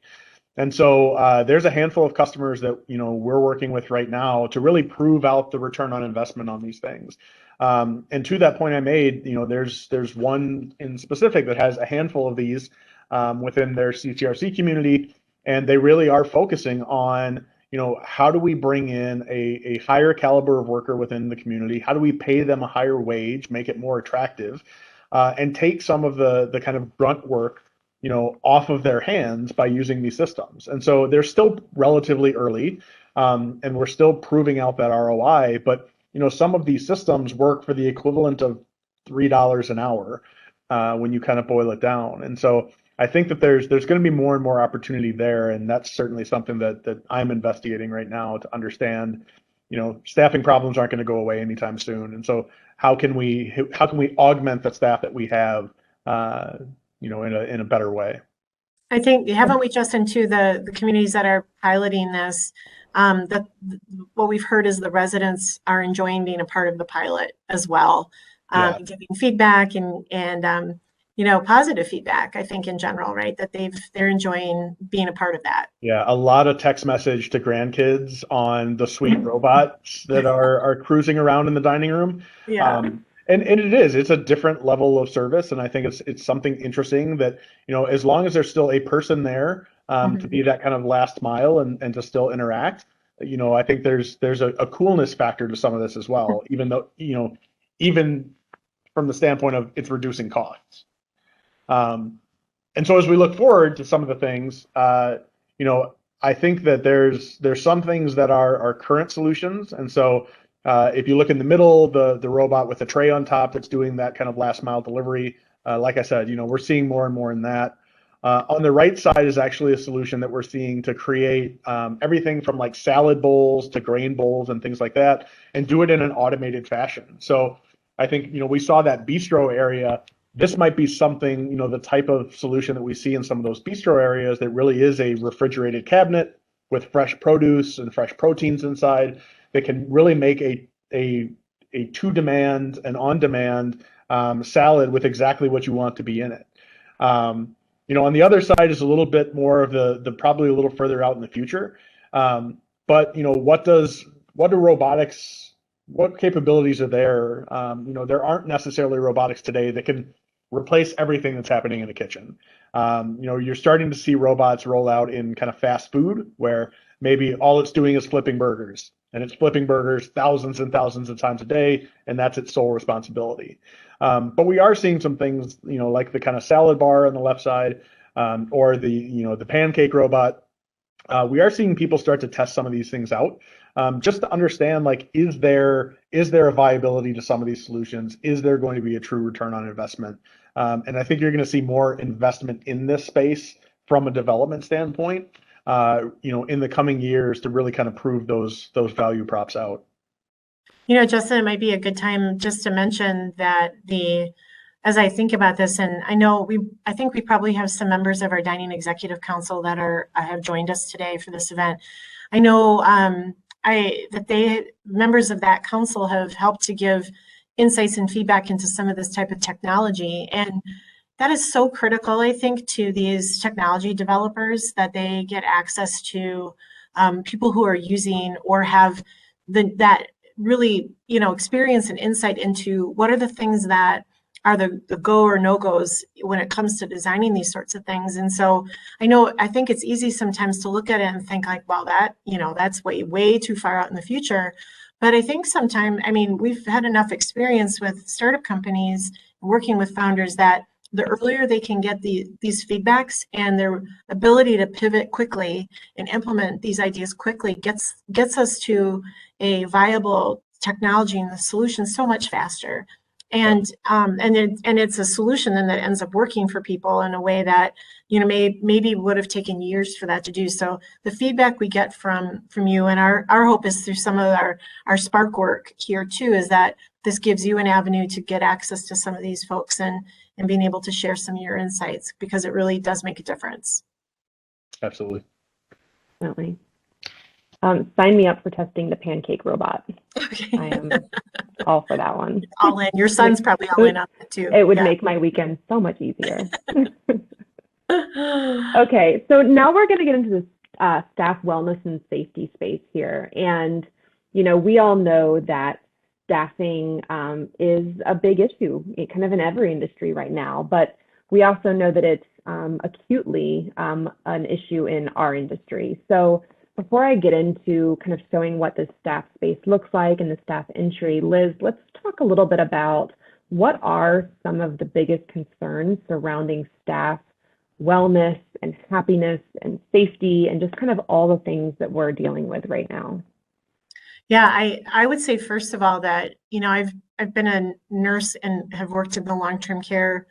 Speaker 4: And so there's a handful of customers that we're working with right now to really prove out the return on investment on these things. And to that point I made, there's one in specific that has a handful of these within their CCRC community, and they really are focusing on how do we bring in a higher caliber of worker within the community? How do we pay them a higher wage, make it more attractive, and take some of the kind of grunt work off of their hands by using these systems? And so they're still relatively early, and we're still proving out that ROI. But some of these systems work for the equivalent of $3 an hour when you kind of boil it down. And so I think that there's going to be more and more opportunity there, and that's certainly something that I'm investigating right now to understand. Staffing problems aren't going to go away anytime soon, and so how can we augment the staff that we have, in a better way?
Speaker 2: I think, haven't we, Justin, to the communities that are piloting this, what we've heard is the residents are enjoying being a part of the pilot as well, giving feedback and positive feedback, I think, in general, right? That they're enjoying being a part of that.
Speaker 4: Yeah, a lot of text message to grandkids on the sweet robots that are cruising around in the dining room.
Speaker 2: Yeah.
Speaker 4: And it's a different level of service, and I think it's something interesting that as long as there's still a person there to be that kind of last mile and to still interact, I think there's a coolness factor to some of this as well, even though even from the standpoint of it's reducing costs. And so as we look forward to some of the things, I think that there's some things that are current solutions. And so if you look in the middle, the robot with the tray on top that's doing that kind of last mile delivery, like I said, we're seeing more and more in that. On the right side is actually a solution that we're seeing to create everything from like salad bowls to grain bowls and things like that, and do it in an automated fashion. So I think, we saw that bistro area. This might be something, the type of solution that we see in some of those bistro areas that really is a refrigerated cabinet with fresh produce and fresh proteins inside that can really make a to demand and on demand salad with exactly what you want to be in it. On the other side is a little bit more of the probably a little further out in the future. But what do robotics, what capabilities are there? There aren't necessarily robotics today that can replace everything that's happening in the kitchen. You're starting to see robots roll out in kind of fast food where maybe all it's doing is flipping burgers, and it's flipping burgers thousands and thousands of times a day, and that's its sole responsibility. But we are seeing some things, like the kind of salad bar on the left side, or the pancake robot. We are seeing people start to test some of these things out, just to understand, like, is there a viability to some of these solutions? Is there going to be a true return on investment? And I think you're going to see more investment in this space from a development standpoint, in the coming years to really kind of prove those value props out.
Speaker 2: Justin, it might be a good time just to mention that as I think about this, and I think we probably have some members of our Dining Executive Council that have joined us today for this event. I know that members of that council have helped to give insights and feedback into some of this type of technology. And that is so critical, I think, to these technology developers, that they get access to people who are using or have that really, experience and insight into what are the things that are the go or no-goes when it comes to designing these sorts of things. And so I think it's easy sometimes to look at it and think like, well, that's way too far out in the future. But I think sometimes, we've had enough experience with startup companies working with founders that the earlier they can get these feedbacks and their ability to pivot quickly and implement these ideas quickly gets us to a viable technology and the solution so much faster. And it's a solution then that ends up working for people in a way that maybe would have taken years for that to do. So the feedback we get from you, and our hope is through some of our Spark work here too, is that this gives you an avenue to get access to some of these folks and being able to share some of your insights, because it really does make a difference.
Speaker 4: Absolutely.
Speaker 3: Definitely. Sign me up for testing the pancake robot.
Speaker 2: Okay.
Speaker 3: I am all for that one.
Speaker 2: All in. Your son's probably all in on it too.
Speaker 3: It would make my weekend so much easier. Okay, so now we're going to get into the staff wellness and safety space here. And, we all know that staffing is a big issue, kind of in every industry right now, but we also know that it's acutely an issue in our industry. So before I get into kind of showing what the staff space looks like and the staff entry, Liz, let's talk a little bit about what are some of the biggest concerns surrounding staff wellness and happiness and safety and just kind of all the things that we're dealing with right now.
Speaker 2: Yeah, I would say first of all that, I've been a nurse and have worked in the long-term care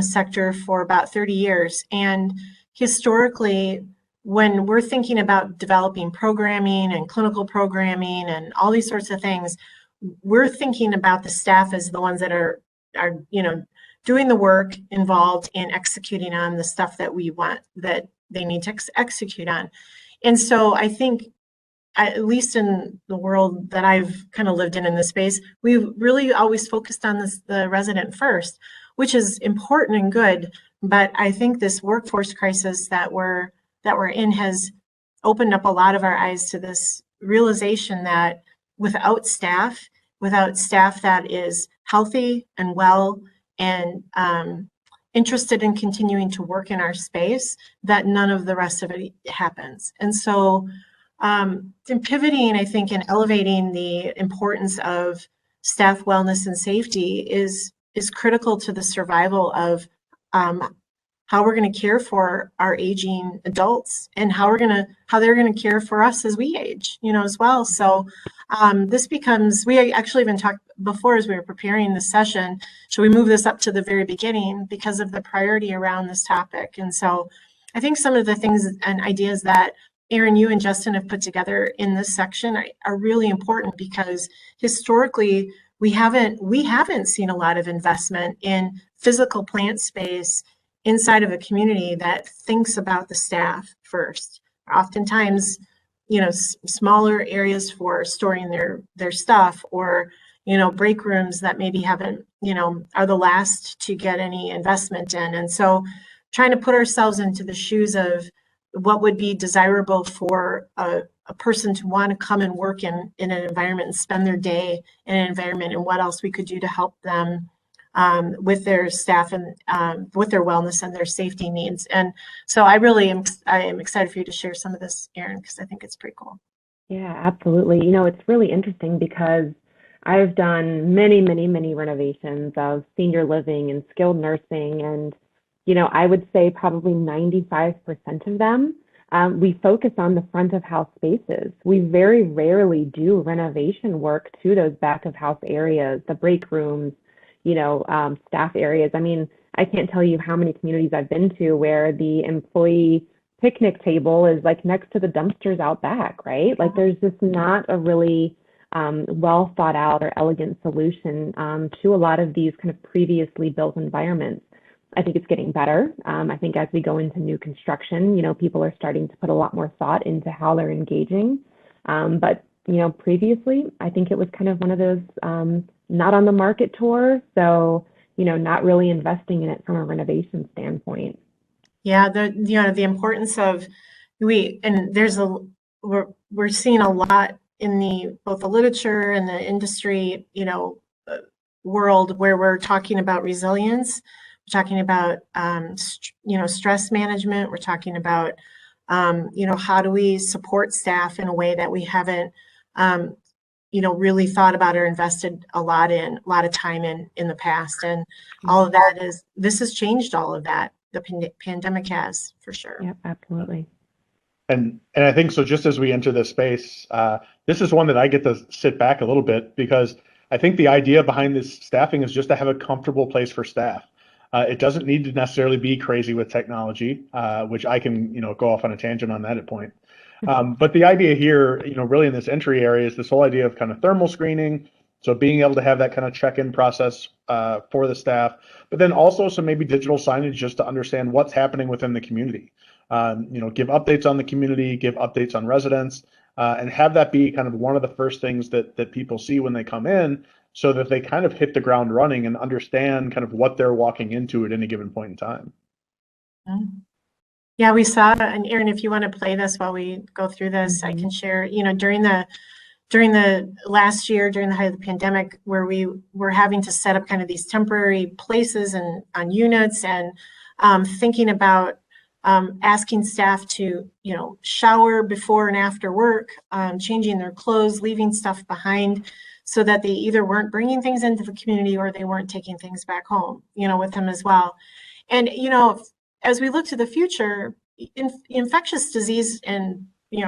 Speaker 2: sector for about 30 years. And historically, when we're thinking about developing programming and clinical programming and all these sorts of things, we're thinking about the staff as the ones that are doing the work involved in executing on the stuff that we want, that they need to execute on. And so I think, at least in the world that I've kind of lived in this space, we've really always focused on the resident first, which is important and good. But I think this workforce crisis that we're in has opened up a lot of our eyes to this realization that without staff that is healthy and well and interested in continuing to work in our space, that none of the rest of it happens. And so in pivoting, I think, and elevating the importance of staff wellness and safety is critical to the survival of how we're going to care for our aging adults and how they're going to care for us as we age, as well. So this becomes, we actually even talked before as we were preparing this session, should we move this up to the very beginning because of the priority around this topic? And so I think some of the things and ideas that Erin, you and Justin have put together in this section are really important because historically we haven't seen a lot of investment in physical plant space inside of a community that thinks about the staff first. Oftentimes, smaller areas for storing their stuff, or break rooms that maybe haven't, are the last to get any investment in. And so trying to put ourselves into the shoes of what would be desirable for a person to want to come and work in an environment and spend their day in an environment, and what else we could do to help them with their staff and with their wellness and their safety needs. And so I am excited for you to share some of this, Erin, because I think it's pretty cool.
Speaker 3: Yeah, absolutely. It's really interesting because I've done many, many, many renovations of senior living and skilled nursing, and I would say probably 95% of them, we focus on the front of house spaces. We very rarely do renovation work to those back of house areas, the break rooms, staff areas. I mean, I can't tell you how many communities I've been to where the employee picnic table is like next to the dumpsters out back, right? Like there's just not a really well thought out or elegant solution to a lot of these kind of previously built environments. I think it's getting better. I think as we go into new construction, people are starting to put a lot more thought into how they're engaging. But previously, I think it was kind of one of those not on the market tour, so not really investing in it from a renovation standpoint.
Speaker 2: Yeah, the importance of we're seeing a lot in both the literature and the industry, world where we're talking about resilience. We're talking about, stress management. We're talking about, how do we support staff in a way that we haven't, really thought about or invested a lot of time in the past. And all of that this has changed all of that. The pandemic has, for sure.
Speaker 3: Yep, absolutely.
Speaker 4: And I think so. Just as we enter this space, this is one that I get to sit back a little bit because I think the idea behind this staffing is just to have a comfortable place for staff. It doesn't need to necessarily be crazy with technology, which I can, go off on a tangent on that at point. But the idea here, really in this entry area is this whole idea of kind of thermal screening. So being able to have that kind of check-in process for the staff, but then also some maybe digital signage just to understand what's happening within the community. Give updates on the community, give updates on residents, and have that be kind of one of the first things that people see when they come in, so that they kind of hit the ground running and understand kind of what they're walking into at any given point in time.
Speaker 2: Yeah, we saw, and Erin, if you want to play this while we go through this, I can share, during the last year, during the height of the pandemic, where we were having to set up kind of these temporary places and on units, and thinking about asking staff to, shower before and after work, changing their clothes, leaving stuff behind, so that they either weren't bringing things into the community or they weren't taking things back home, with them as well. And, as we look to the future, infectious disease and,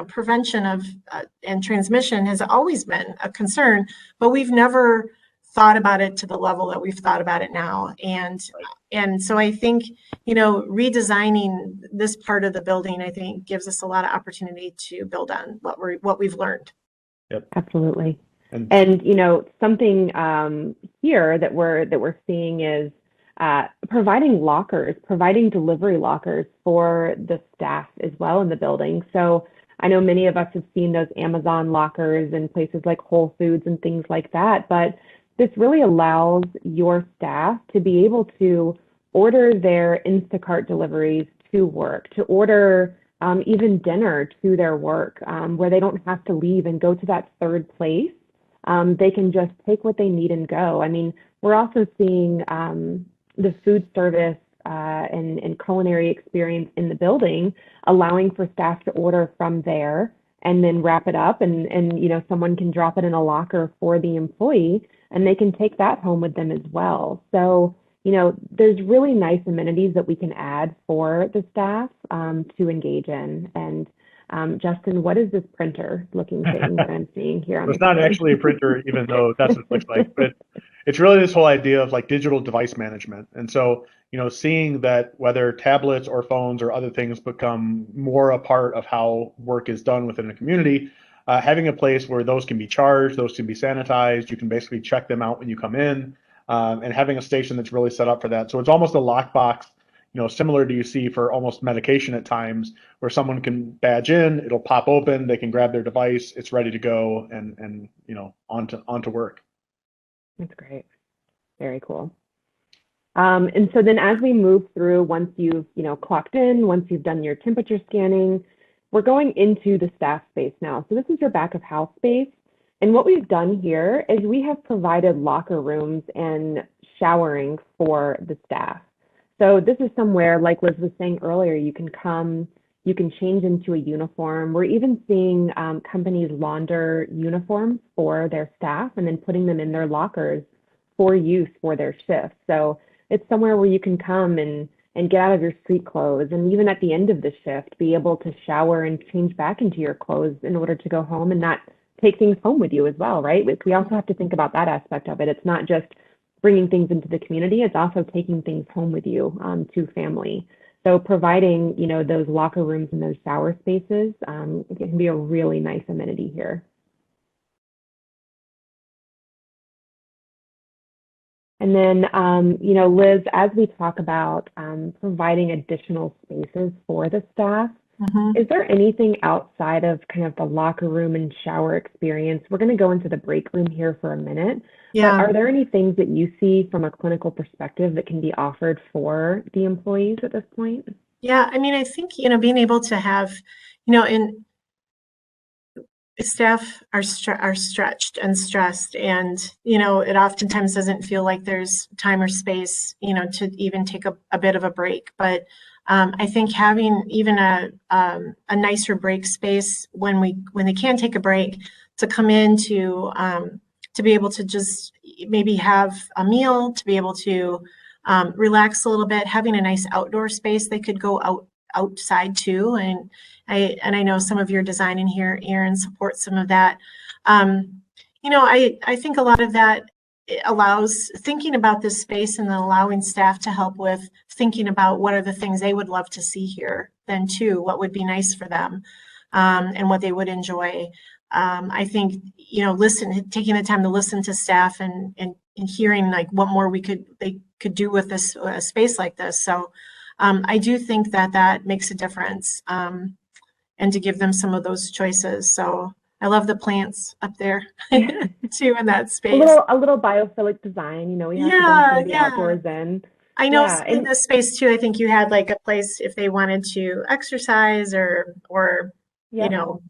Speaker 2: prevention of and transmission has always been a concern, but we've never thought about it to the level that we've thought about it now. And so I think, redesigning this part of the building, I think, gives us a lot of opportunity to build on what we've learned.
Speaker 4: Yep.
Speaker 3: Absolutely. And something here that we're seeing is providing delivery lockers for the staff as well in the building. So I know many of us have seen those Amazon lockers in places like Whole Foods and things like that, but this really allows your staff to be able to order their Instacart deliveries to work, to order even dinner to their work, where they don't have to leave and go to that third place. They can just take what they need and go. I mean, we're also seeing the food service and culinary experience in the building, allowing for staff to order from there and then wrap it up, and someone can drop it in a locker for the employee and they can take that home with them as well. So there's really nice amenities that we can add for the staff to engage in. And Justin, what is this printer looking thing that I'm seeing here on
Speaker 4: It's
Speaker 3: the
Speaker 4: not
Speaker 3: screen?
Speaker 4: actually a printer, even though that's what it looks like, but it's really this whole idea of like digital device management. And so, seeing that whether tablets or phones or other things become more a part of how work is done within a community, having a place where those can be charged, those can be sanitized, you can basically check them out when you come in, and having a station that's really set up for that. So it's almost a lockbox, similar to you see for almost medication at times, where someone can badge in, it'll pop open, they can grab their device, it's ready to go, and onto work.
Speaker 3: That's great. Very cool. And so then as we move through, once you've clocked in, once you've done your temperature scanning, we're going into the staff space now. So this is your back of house space. And what we've done here is we have provided locker rooms and showering for the staff. So this is somewhere, like Liz was saying earlier, you can come, you can change into a uniform. We're even seeing companies launder uniforms for their staff and then putting them in their lockers for use for their shift. So it's somewhere where you can come and get out of your street clothes, and even at the end of the shift, be able to shower and change back into your clothes in order to go home and not take things home with you as well, right? We also have to think about that aspect of it. It's not just bringing things into the community, it's also taking things home with you to family. So providing, those locker rooms and those shower spaces, it can be a really nice amenity here. And then, Liz, as we talk about providing additional spaces for the staff, is there anything outside of kind of the locker room and shower experience? We're going to go into the break room here for a minute.
Speaker 2: Yeah.
Speaker 3: But are there any things that you see from a clinical perspective that can be offered for the employees at this point?
Speaker 2: Yeah, I mean, I think, being able to have, in staff are stretched and stressed, and it oftentimes doesn't feel like there's time or space to even take a bit of a break. But I think having even a nicer break space when they can take a break, to come in to be able to just maybe have a meal, to be able to relax a little bit, having a nice outdoor space they could go outside too. And I know some of your design in here, Erin, supports some of that. I think a lot of that allows thinking about this space, and then allowing staff to help with thinking about what are the things they would love to see here then too, what would be nice for them, and what they would enjoy. I think, taking the time to listen to staff and hearing like what more they could do with this space like this. So I do think that makes a difference, and to give them some of those choices. So I love the plants up there too in that space.
Speaker 3: A little biophilic design, we have to bring some of the outdoors in.
Speaker 2: I know in this space too, I think you had like a place if they wanted to exercise or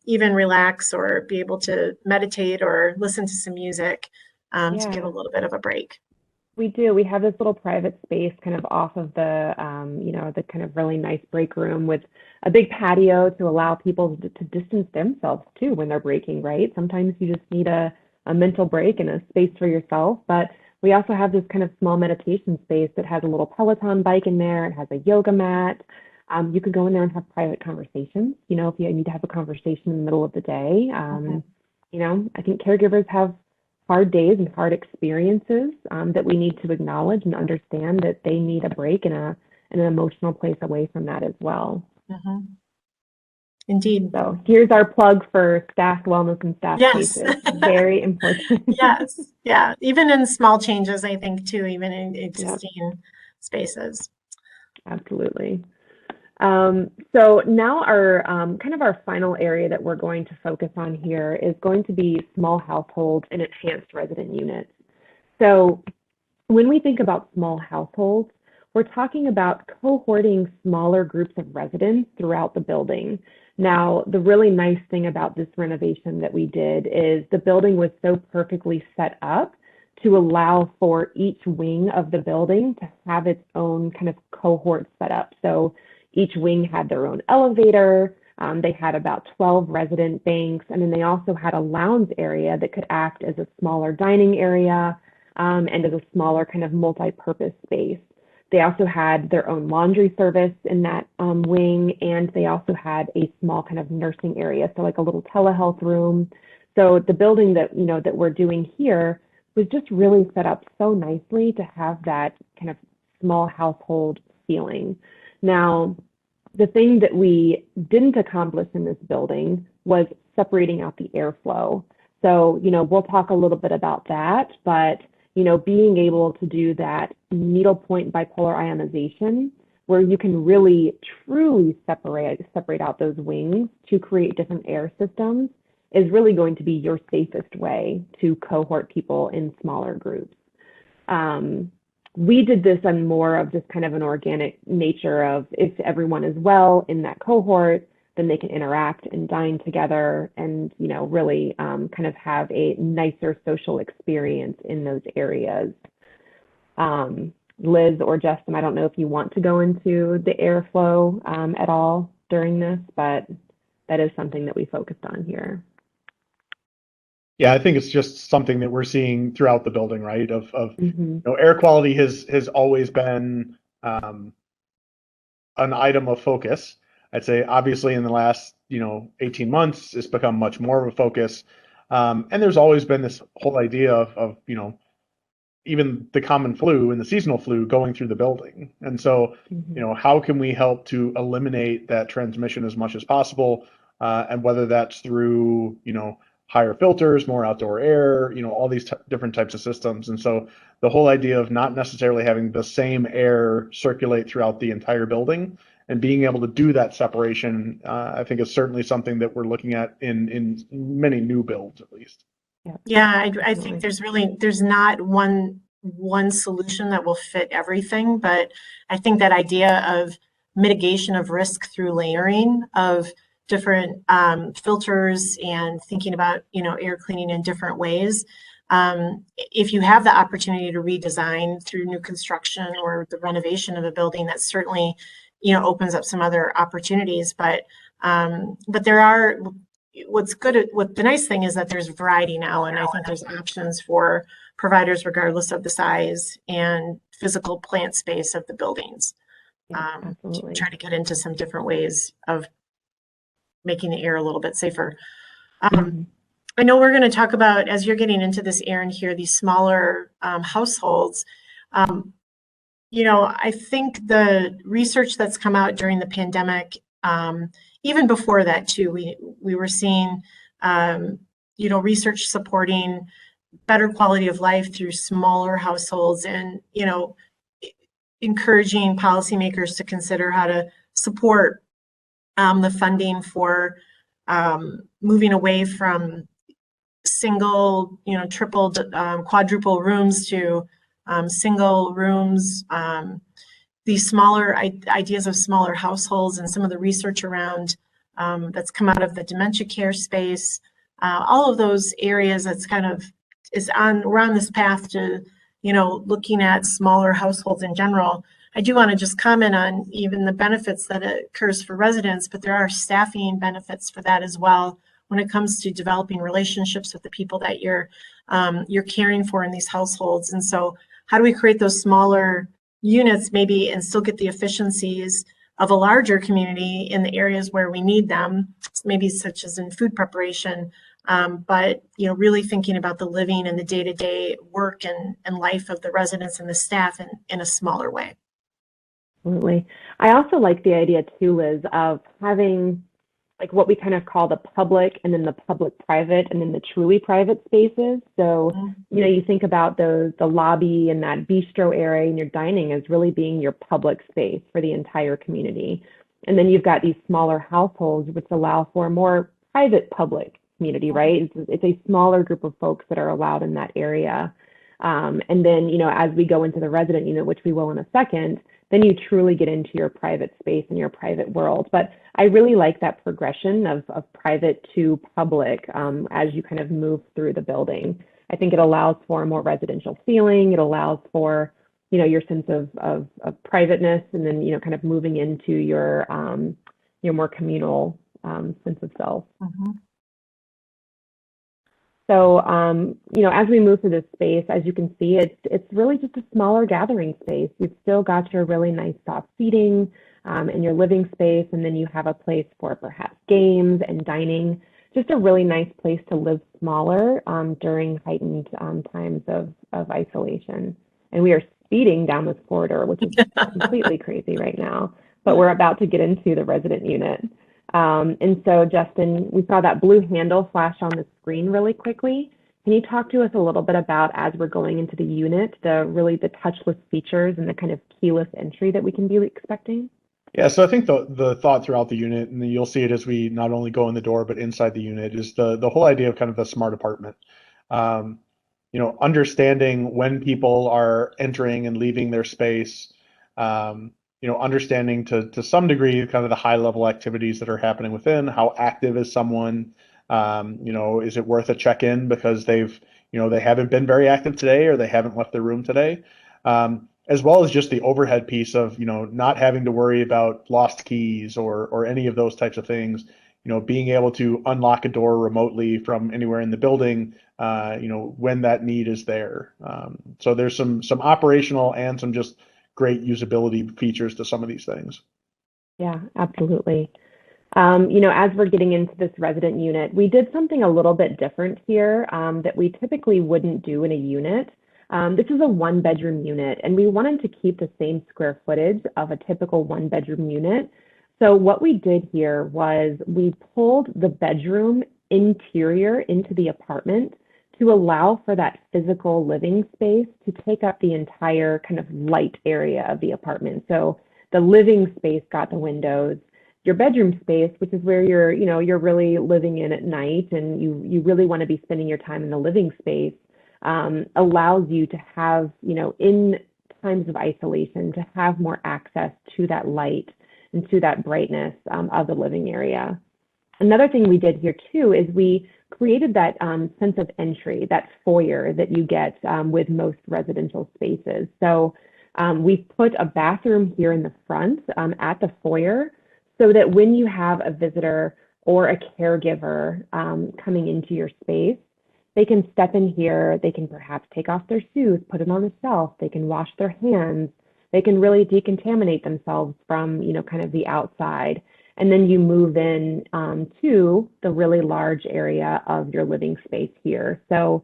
Speaker 2: even relax or be able to meditate or listen to some music, to get a little bit of a break.
Speaker 3: We do. We have this little private space kind of off of the, the kind of really nice break room with a big patio to allow people to distance themselves too when they're breaking, right? Sometimes you just need a mental break and a space for yourself. But we also have this kind of small meditation space that has a little Peloton bike in there. It has a yoga mat. You could go in there and have private conversations, if you need to have a conversation in the middle of the day. I think caregivers have hard days and hard experiences that we need to acknowledge and understand that they need a break and an emotional place away from that as well.
Speaker 2: Indeed.
Speaker 3: So here's our plug for staff wellness and staff spaces. Very important.
Speaker 2: Yes. Yeah. Even in small changes, I think too, even in existing spaces.
Speaker 3: Absolutely. So now our kind of our final area that we're going to focus on here is going to be small households and enhanced resident units. So when we think about small households, we're talking about cohorting smaller groups of residents throughout the building. Now, the really nice thing about this renovation that we did is the building was so perfectly set up to allow for each wing of the building to have its own kind of cohort set up. So each wing had their own elevator. They had about 12 resident banks, and then they also had a lounge area that could act as a smaller dining area. and as a smaller kind of multi-purpose space. They also had their own laundry service in that wing, and they also had a small kind of nursing area, so like a little telehealth room. So the building that that we're doing here was just really set up so nicely to have that kind of small household feeling. Now, the thing that we didn't accomplish in this building was separating out the airflow. So, we'll talk a little bit about that, but being able to do that needlepoint bipolar ionization, where you can really truly separate out those wings to create different air systems, is really going to be your safest way to cohort people in smaller groups. We did this on more of just kind of an organic nature of, if everyone is well in that cohort, then they can interact and dine together and, really kind of have a nicer social experience in those areas. Liz or Justin, I don't know if you want to go into the airflow at all during this, but that is something that we focused on here.
Speaker 4: Yeah, I think it's just something that we're seeing throughout the building, right? Air quality has always been an item of focus. I'd say obviously in the last 18 months, it's become much more of a focus. And there's always been this whole idea of even the common flu and the seasonal flu going through the building. And so, how can we help to eliminate that transmission as much as possible? And whether that's through, higher filters, more outdoor air, all these different types of systems. And so the whole idea of not necessarily having the same air circulate throughout the entire building and being able to do that separation, I think is certainly something that we're looking at in many new builds, at least.
Speaker 2: Yeah, I think there's not one solution that will fit everything, but I think that idea of mitigation of risk through layering of different filters and thinking about air cleaning in different ways. If you have the opportunity to redesign through new construction or the renovation of a building, that certainly opens up some other opportunities. But there are, what the nice thing is that there's variety now, and I think there's options for providers regardless of the size and physical plant space of the buildings. To try to get into some different ways of making the air a little bit safer. I know we're going to talk about, as you're getting into this, Erin, here, these smaller households. I think the research that's come out during the pandemic, even before that too, we were seeing, research supporting better quality of life through smaller households, and encouraging policymakers to consider how to support the funding for moving away from single, triple, quadruple rooms to single rooms. These smaller ideas of smaller households, and some of the research around that's come out of the dementia care space. All of those areas that's kind of we're on this path to looking at smaller households in general. I do want to just comment on even the benefits that it occurs for residents, but there are staffing benefits for that as well when it comes to developing relationships with the people that you're caring for in these households. And so how do we create those smaller units maybe and still get the efficiencies of a larger community in the areas where we need them, maybe such as in food preparation, but really thinking about the living and the day-to-day work and life of the residents and the staff in a smaller way.
Speaker 3: Absolutely. I also like the idea too, Liz, of having like what we kind of call the public and then the public-private and then the truly private spaces. So, you think about the lobby and that bistro area and your dining as really being your public space for the entire community. And then you've got these smaller households, which allow for a more private public community, right? It's a smaller group of folks that are allowed in that area. And then, as we go into the resident unit, which we will in a second, then you truly get into your private space and your private world. But I really like that progression of private to public as you kind of move through the building. I think it allows for a more residential feeling. It allows for, your sense of privateness, and then, kind of moving into your more communal sense of self. So, as we move through this space, as you can see, it's really just a smaller gathering space. You've still got your really nice soft seating in your living space, and then you have a place for perhaps games and dining. Just a really nice place to live smaller during heightened times of isolation. And we are speeding down this corridor, which is completely crazy right now. But we're about to get into the resident unit. And so, Justin, we saw that blue handle flash on the screen really quickly. Can you talk to us a little bit about, as we're going into the unit, the touchless features and the kind of keyless entry that we can be expecting?
Speaker 4: Yeah, so I think the thought throughout the unit, and you'll see it as we not only go in the door but inside the unit, is the whole idea of kind of the smart apartment. Understanding when people are entering and leaving their space, understanding to some degree kind of the high level activities that are happening within. How active is someone? Is it worth a check-in because they haven't been very active today, or they haven't left their room today? As well as just the overhead piece of not having to worry about lost keys or any of those types of things. Being able to unlock a door remotely from anywhere in the building, when that need is there. So there's some operational and some just great usability features to some of these things.
Speaker 3: Yeah, absolutely. As we're getting into this resident unit, we did something a little bit different here that we typically wouldn't do in a unit. This is a 1-bedroom unit, and we wanted to keep the same square footage of a typical 1-bedroom unit. So what we did here was we pulled the bedroom interior into the apartment to allow for that physical living space to take up the entire kind of light area of the apartment. So the living space got the windows. Your bedroom space, which is where you're really living in at night, and you really want to be spending your time in the living space, allows you to have, in times of isolation, to have more access to that light and to that brightness of the living area. Another thing we did here too is we created that sense of entry, that foyer that you get with most residential spaces. So we put a bathroom here in the front at the foyer, so that when you have a visitor or a caregiver coming into your space, they can step in here, they can perhaps take off their shoes, put them on the shelf, they can wash their hands, they can really decontaminate themselves from, kind of the outside. And then you move in to the really large area of your living space here. So,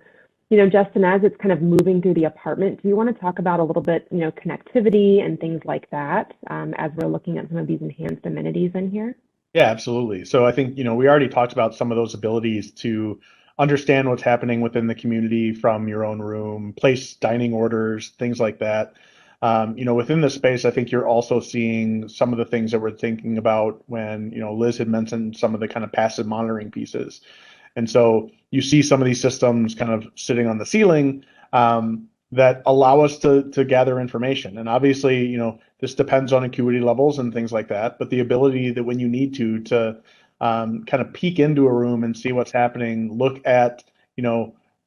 Speaker 3: Justin, as it's kind of moving through the apartment, do you want to talk about a little bit, connectivity and things like that as we're looking at some of these enhanced amenities in here?
Speaker 4: Yeah, absolutely. So I think, we already talked about some of those abilities to understand what's happening within the community from your own room, place dining orders, things like that. Within the space, I think you're also seeing some of the things that we're thinking about when, Liz had mentioned some of the kind of passive monitoring pieces. And so you see some of these systems kind of sitting on the ceiling that allow us to gather information. And obviously, this depends on acuity levels and things like that, but the ability that when you need to kind of peek into a room and see what's happening, look at,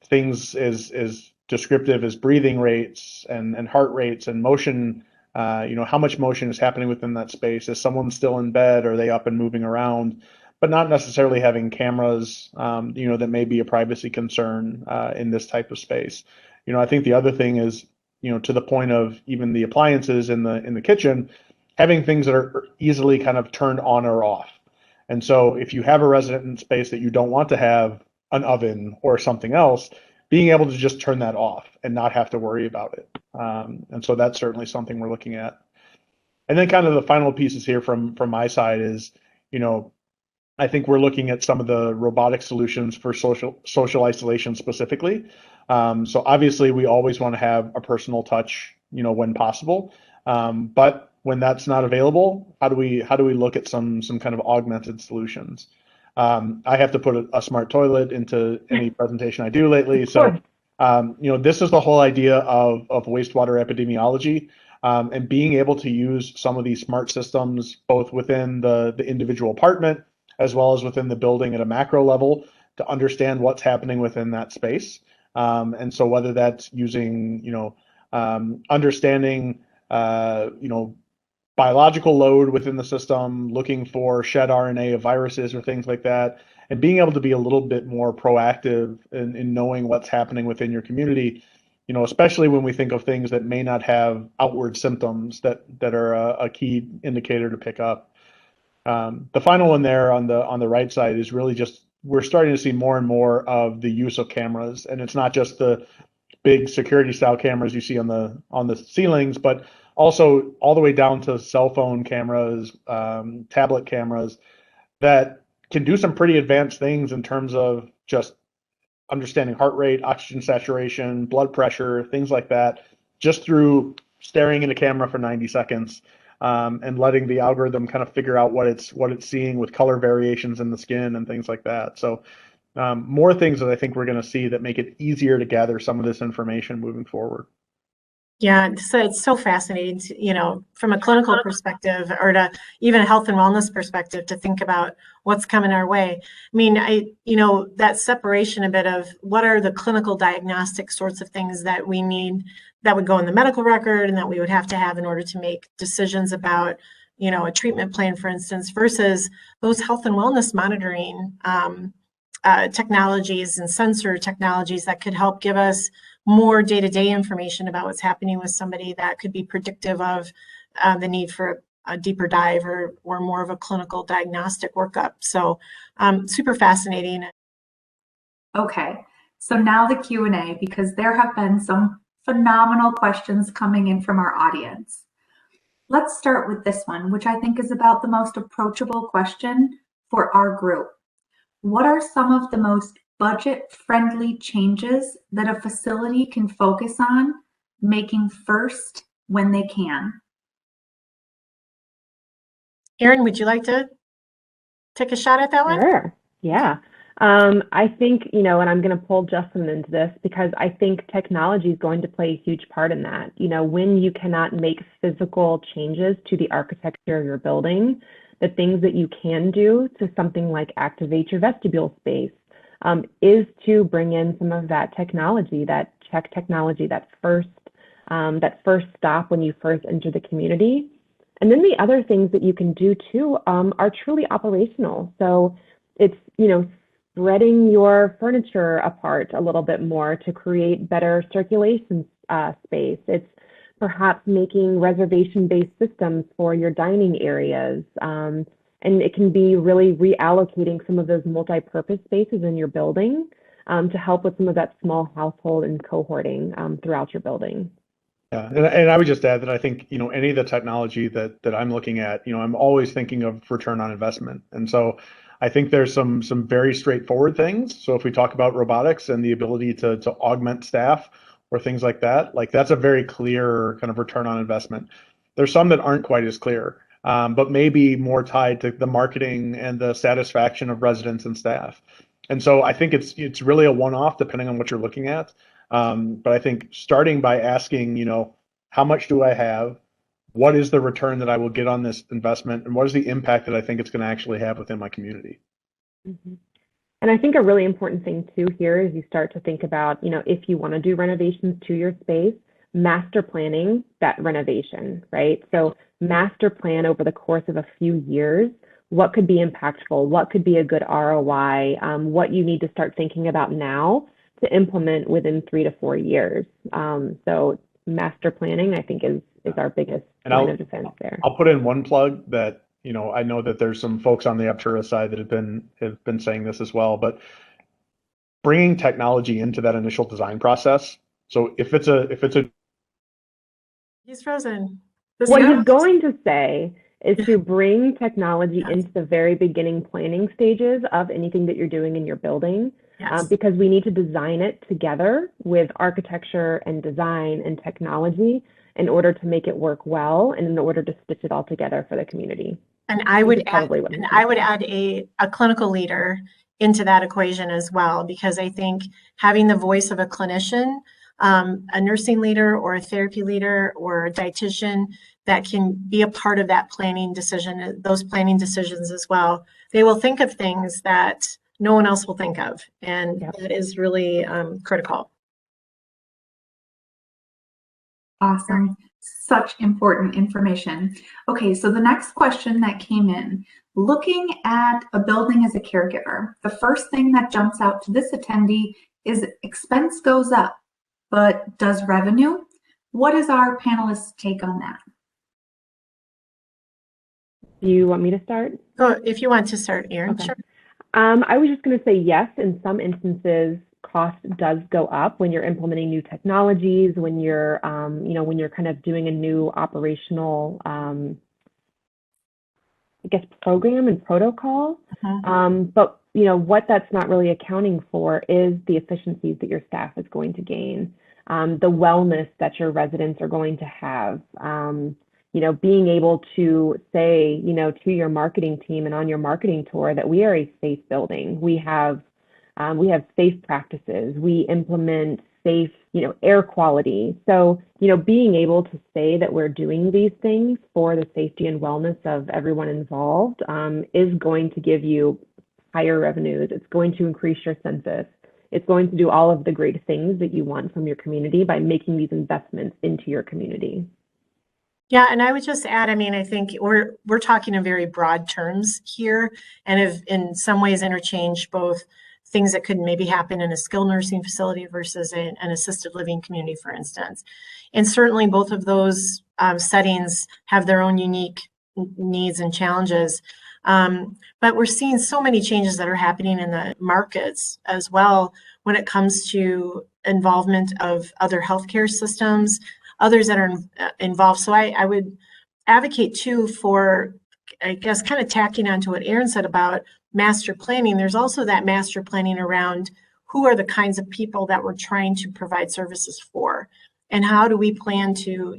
Speaker 4: things as descriptive as breathing rates and heart rates and motion, how much motion is happening within that space. Is someone still in bed? Are they up and moving around? But not necessarily having cameras, that may be a privacy concern in this type of space. I think the other thing is, to the point of even the appliances in the kitchen, having things that are easily kind of turned on or off. And so if you have a resident in space that you don't want to have an oven or something else, being able to just turn that off and not have to worry about it. And so that's certainly something we're looking at. And then kind of the final pieces here from my side is, I think we're looking at some of the robotic solutions for social isolation specifically. So obviously we always want to have a personal touch, when possible. But when that's not available, how do we look at some kind of augmented solutions? I have to put a smart toilet into any presentation I do lately. So, this is the whole idea of wastewater epidemiology, and being able to use some of these smart systems, both within the individual apartment, as well as within the building at a macro level, to understand what's happening within that space. And so whether that's using, understanding, biological load within the system, looking for shed RNA of viruses or things like that, and being able to be a little bit more proactive in knowing what's happening within your community, especially when we think of things that may not have outward symptoms that are a key indicator to pick up. The final one there on the right side is really just, we're starting to see more and more of the use of cameras, and it's not just the big security style cameras you see on the ceilings, but also all the way down to cell phone cameras, tablet cameras that can do some pretty advanced things in terms of just understanding heart rate, oxygen saturation, blood pressure, things like that, just through staring in the camera for 90 seconds. And letting the algorithm kind of figure out what it's seeing with color variations in the skin and things like that. So more things that I think we're going to see that make it easier to gather some of this information moving forward.
Speaker 2: Yeah, so it's so fascinating to, from a clinical perspective, or to even a health and wellness perspective, to think about what's coming our way. I mean, that separation a bit of what are the clinical diagnostic sorts of things that we need that would go in the medical record and that we would have to have in order to make decisions about, a treatment plan, for instance, versus those health and wellness monitoring technologies and sensor technologies that could help give us more day-to-day information about what's happening with somebody that could be predictive of the need for a deeper dive or more of a clinical diagnostic workup. So super fascinating.
Speaker 1: Okay, so now the Q&A, because there have been some phenomenal questions coming in from our audience. Let's start with this one, which I think is about the most approachable question for our group. What are some of the most budget-friendly changes that a facility can focus on making first when they can?
Speaker 2: Erin, would you like to take a shot at that one?
Speaker 3: Sure. Yeah. I think, and I'm going to pull Justin into this because I think technology is going to play a huge part in that. When you cannot make physical changes to the architecture of your building, the things that you can do to something like activate your vestibule space is to bring in some of that technology, that check technology, that first stop when you first enter the community. And then the other things that you can do too are truly operational. So it's, spreading your furniture apart a little bit more to create better circulation space. It's perhaps making reservation-based systems for your dining areas. And it can be really reallocating some of those multi-purpose spaces in your building to help with some of that small household and cohorting throughout your building.
Speaker 4: Yeah, and I would just add that I think, any of the technology that I'm looking at, I'm always thinking of return on investment. And so I think there's some very straightforward things. So if we talk about robotics and the ability to augment staff or things like that, that's a very clear kind of return on investment. There's some that aren't quite as clear, but maybe more tied to the marketing and the satisfaction of residents and staff. And so I think it's really a one-off depending on what you're looking at. But I think starting by asking, how much do I have? What is the return that I will get on this investment? And what is the impact that I think it's going to actually have within my community?
Speaker 3: Mm-hmm. And I think a really important thing too here is you start to think about, if you want to do renovations to your space, master planning that renovation, right? So master plan over the course of a few years, what could be impactful, what could be a good ROI, what you need to start thinking about now to implement within 3 to 4 years. So master planning, I think, is our biggest line of defense there.
Speaker 4: I'll put in one plug that, I know that there's some folks on the Aptura side that have been saying this as well, but bringing technology into that initial design process. So if it's a
Speaker 2: He's frozen.
Speaker 3: What he's going to say is to bring technology into the very beginning planning stages of anything that you're doing in your building.
Speaker 2: Yes.
Speaker 3: Because we need to design it together with architecture and design and technology in order to make it work well and in order to stitch it all together for the community.
Speaker 2: And I would add a clinical leader into that equation as well, because I think having the voice of a clinician, a nursing leader or a therapy leader or a dietitian that can be a part of that planning decision, those planning decisions as well, they will think of things that no one else will think of. And that is really critical.
Speaker 1: Awesome. Such important information. Okay, so the next question that came in, looking at a building as a caregiver, the first thing that jumps out to this attendee is expense goes up, but does revenue? What is our panelists' take on that?
Speaker 3: Do you want me to start?
Speaker 2: Oh, if you want to start, Erin,
Speaker 3: Okay.
Speaker 2: sure.
Speaker 3: I was just going to say yes, in some instances, cost does go up when you're implementing new technologies, when you're, when you're kind of doing a new operational, I guess, program and protocol. But, what that's not really accounting for is the efficiencies that your staff is going to gain, the wellness that your residents are going to have, being able to say, to your marketing team and on your marketing tour that we are a safe building. We have safe practices. We implement safe, air quality. So, being able to say that we're doing these things for the safety and wellness of everyone involved is going to give you higher revenues. It's going to increase your census. It's going to do all of the great things that you want from your community by making these investments into your community.
Speaker 2: Yeah, and I would just add, I think we're talking in very broad terms here, and have in some ways interchanged both things that could maybe happen in a skilled nursing facility versus an assisted living community, for instance. And certainly both of those settings have their own unique needs and challenges. But we're seeing so many changes that are happening in the markets as well when it comes to involvement of other healthcare systems, others that are involved. So I would advocate too for, I guess, kind of tacking on to what Erin said about master planning. There's also that master planning around who are the kinds of people that we're trying to provide services for, and how do we plan to,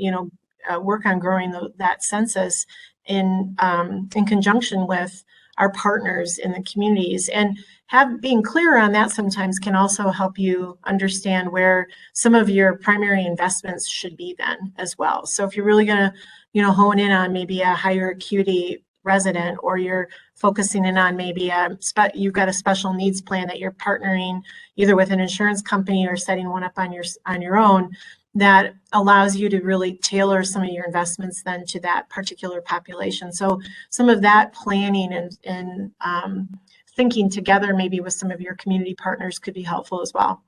Speaker 2: work on growing that census in conjunction with our partners in the communities. And being clear on that sometimes can also help you understand where some of your primary investments should be then as well. So if you're really going to, hone in on maybe a higher acuity resident, or you're focusing in on maybe you've got a special needs plan that you're partnering either with an insurance company or setting one up on your own, that allows you to really tailor some of your investments then to that particular population. So some of that planning and thinking together maybe with some of your community partners could be helpful as well.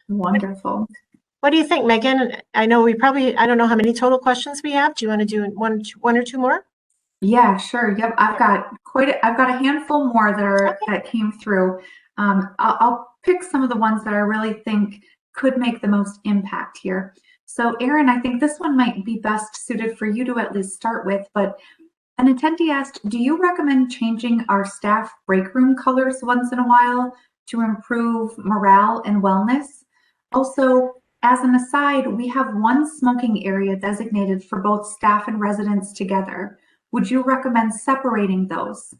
Speaker 1: Wonderful.
Speaker 2: What do you think, Megan? I know I don't know how many total questions we have. Do you want to do one or two more?
Speaker 1: Yeah, sure. Yep, I've got a handful more that came through. I'll pick some of the ones that I really think could make the most impact here. So Erin, I think this one might be best suited for you to at least start with, but an attendee asked, do you recommend changing our staff break room colors once in a while to improve morale and wellness? Also, as an aside, we have one smoking area designated for both staff and residents together. Would you recommend separating those?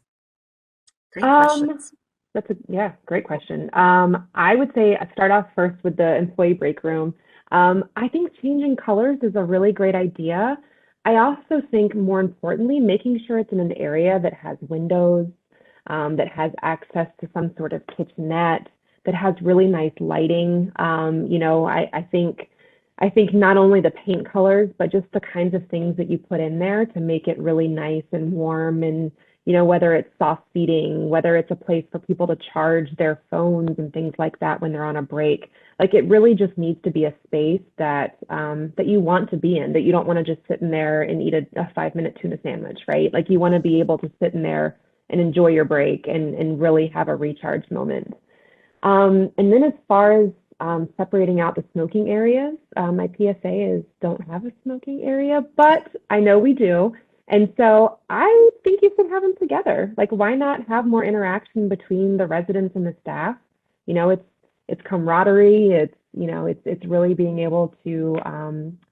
Speaker 2: Great questions.
Speaker 3: That's great question. I would say start off first with the employee break room. I think changing colors is a really great idea. I also think, more importantly, making sure it's in an area that has windows, that has access to some sort of kitchenette, that has really nice lighting. I think not only the paint colors, but just the kinds of things that you put in there to make it really nice and warm, and whether it's soft seating, whether it's a place for people to charge their phones and things like that when they're on a break. Like, it really just needs to be a space that that you want to be in, that you don't want to just sit in there and eat a 5-minute tuna sandwich, right? Like, you want to be able to sit in there and enjoy your break and really have a recharge moment. And then as far as separating out the smoking areas, my PSA is don't have a smoking area, but I know we do. And so I think you should have them together. Like, why not have more interaction between the residents and the staff? It's camaraderie. It's really being able to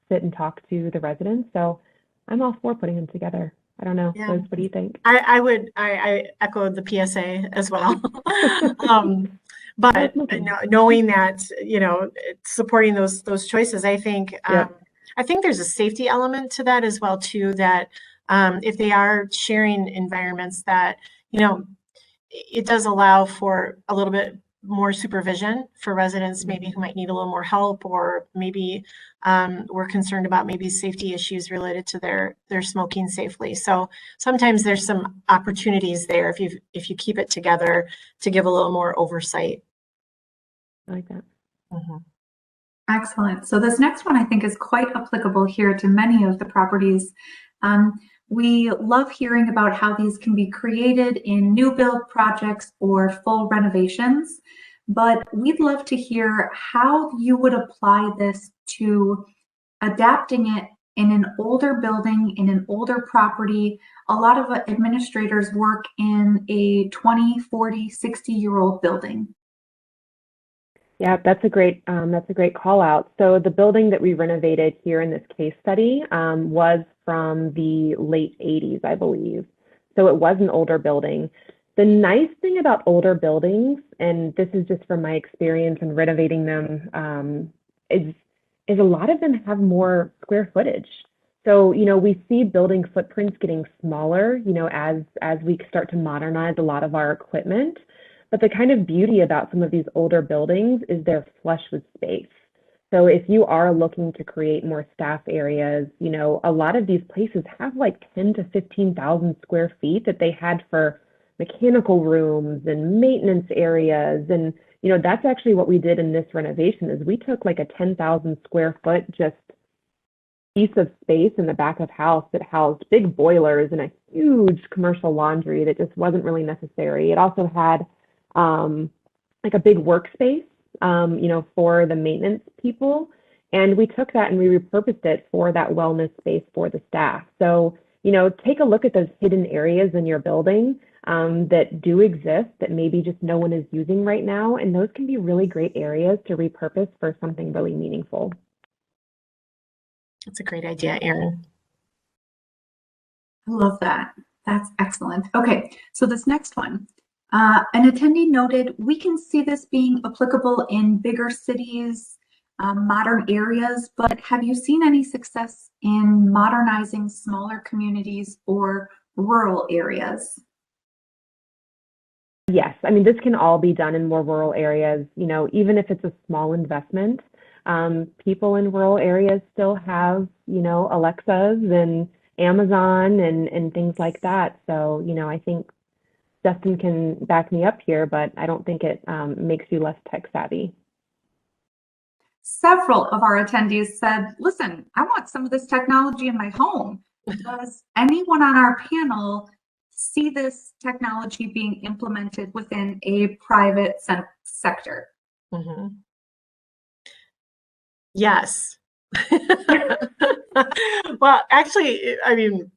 Speaker 3: sit and talk to the residents. So I'm all for putting them together. I don't know.
Speaker 2: Yeah.
Speaker 3: Liz, what do you think?
Speaker 2: I echoed the PSA as well. But knowing that, supporting those choices, I think there's a safety element to that as well too, that if they are sharing environments, that it does allow for a little bit more supervision for residents maybe who might need a little more help, or maybe we're concerned about maybe safety issues related to their smoking safely. So sometimes there's some opportunities there if you keep it together to give a little more oversight.
Speaker 3: I like that.
Speaker 2: Mm-hmm.
Speaker 1: Excellent. So this next one I think is quite applicable here to many of the properties. We love hearing about how these can be created in new build projects or full renovations, but we'd love to hear how you would apply this to adapting it in an older building, in an older property. A lot of administrators work in a 20, 40, 60-year-old building.
Speaker 3: Yeah, that's a great call out. So the building that we renovated here in this case study was from the late 80s, I believe. So it was an older building. The nice thing about older buildings, and this is just from my experience in renovating them, is a lot of them have more square footage. So, we see building footprints getting smaller, as we start to modernize a lot of our equipment. But the kind of beauty about some of these older buildings is they're flush with space. So if you are looking to create more staff areas, a lot of these places have like 10 to 15,000 square feet that they had for mechanical rooms and maintenance areas. And, that's actually what we did in this renovation is we took like a 10,000 square foot just piece of space in the back of house that housed big boilers and a huge commercial laundry that just wasn't really necessary. It also had like a big workspace, for the maintenance people. And we took that and we repurposed it for that wellness space for the staff. So, take a look at those hidden areas in your building that do exist that maybe just no one is using right now. And those can be really great areas to repurpose for something really meaningful.
Speaker 2: That's a great idea, Erin.
Speaker 1: I love that. That's excellent. Okay, so this next one. An attendee noted, we can see this being applicable in bigger cities, modern areas, but have you seen any success in modernizing smaller communities or rural areas?
Speaker 3: Yes, I mean, this can all be done in more rural areas, even if it's a small investment. People in rural areas still have, Alexas and Amazon and things like that. So, I think Justin can back me up here, but I don't think it makes you less tech savvy.
Speaker 1: Several of our attendees said, listen, I want some of this technology in my home. Does anyone on our panel see this technology being implemented within a private sector?
Speaker 2: Mm-hmm. Yes. Well, actually, I mean,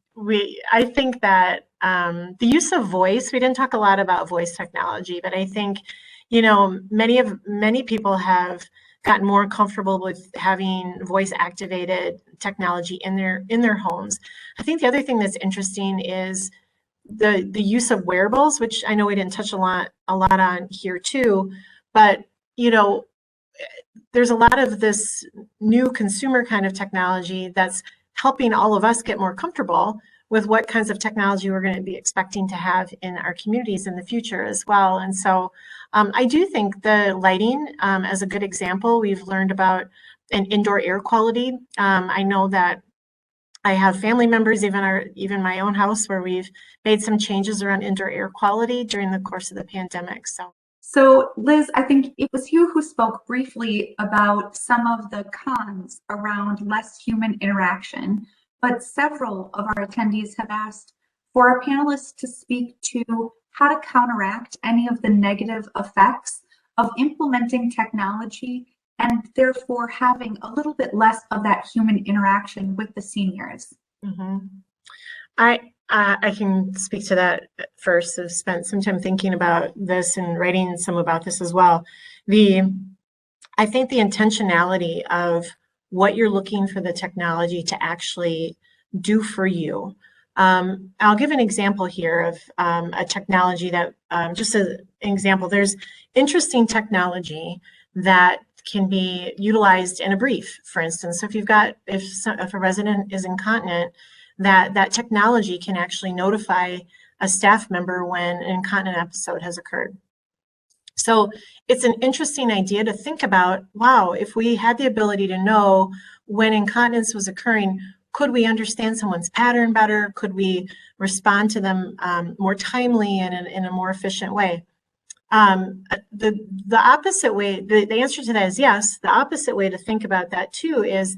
Speaker 2: I think that the use of voice, we didn't talk a lot about voice technology, but I think, many people have gotten more comfortable with having voice activated technology in their homes. I think the other thing that's interesting is the use of wearables, which I know we didn't touch a lot on here too, but there's a lot of this new consumer kind of technology that's helping all of us get more comfortable with what kinds of technology we're going to be expecting to have in our communities in the future as well. And so I do think the lighting, as a good example, we've learned about an indoor air quality. I know that I have family members, even my own house, where we've made some changes around indoor air quality during the course of the pandemic.
Speaker 1: So Liz, I think it was you who spoke briefly about some of the cons around less human interaction, but several of our attendees have asked for our panelists to speak to how to counteract any of the negative effects of implementing technology and therefore having a little bit less of that human interaction with the seniors.
Speaker 2: Mm-hmm. I can speak to that first. I've spent some time thinking about this and writing some about this as well. I think the intentionality of what you're looking for the technology to actually do for you. I'll give an example here of a technology that, just as an example, there's interesting technology that can be utilized in a brief, for instance. So if a resident is incontinent, that technology can actually notify a staff member when an incontinent episode has occurred. So it's an interesting idea to think about, wow, if we had the ability to know when incontinence was occurring, could we understand someone's pattern better? Could we respond to them more timely and in a more efficient way? The opposite way, the answer to that is yes. The opposite way to think about that too is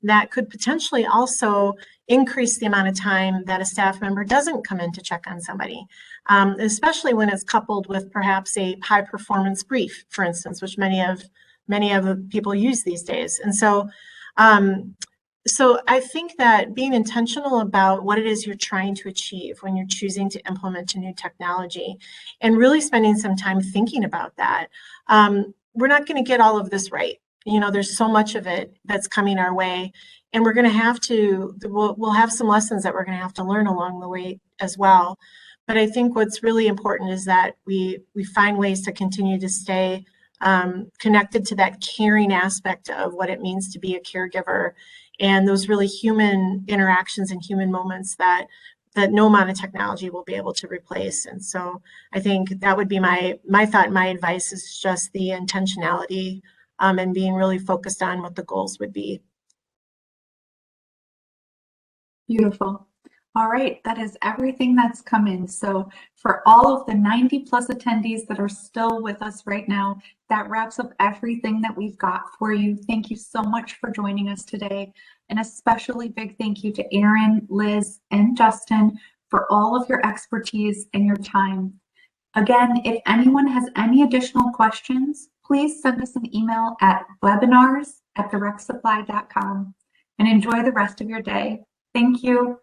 Speaker 2: that could potentially also increase the amount of time that a staff member doesn't come in to check on somebody, especially when it's coupled with perhaps a high performance brief, for instance, which many of the people use these days. And so I think that being intentional about what it is you're trying to achieve when you're choosing to implement a new technology and really spending some time thinking about that. We're not going to get all of this right. You know, there's so much of it that's coming our way, and we're going to have to, we'll have some lessons that we're going to have to learn along the way as well. But I think what's really important is that we find ways to continue to stay connected to that caring aspect of what it means to be a caregiver, and those really human interactions and human moments that no amount of technology will be able to replace. And so I think that would be my thought. My advice is just the intentionality and being really focused on what the goals would be.
Speaker 1: Beautiful. All right, that is everything that's come in. So for all of the 90 plus attendees that are still with us right now, that wraps up everything that we've got for you. Thank you so much for joining us today. And especially big thank you to Erin, Liz, and Justin for all of your expertise and your time. Again, if anyone has any additional questions, please send us an email at webinars@therexsupply.com and enjoy the rest of your day. Thank you.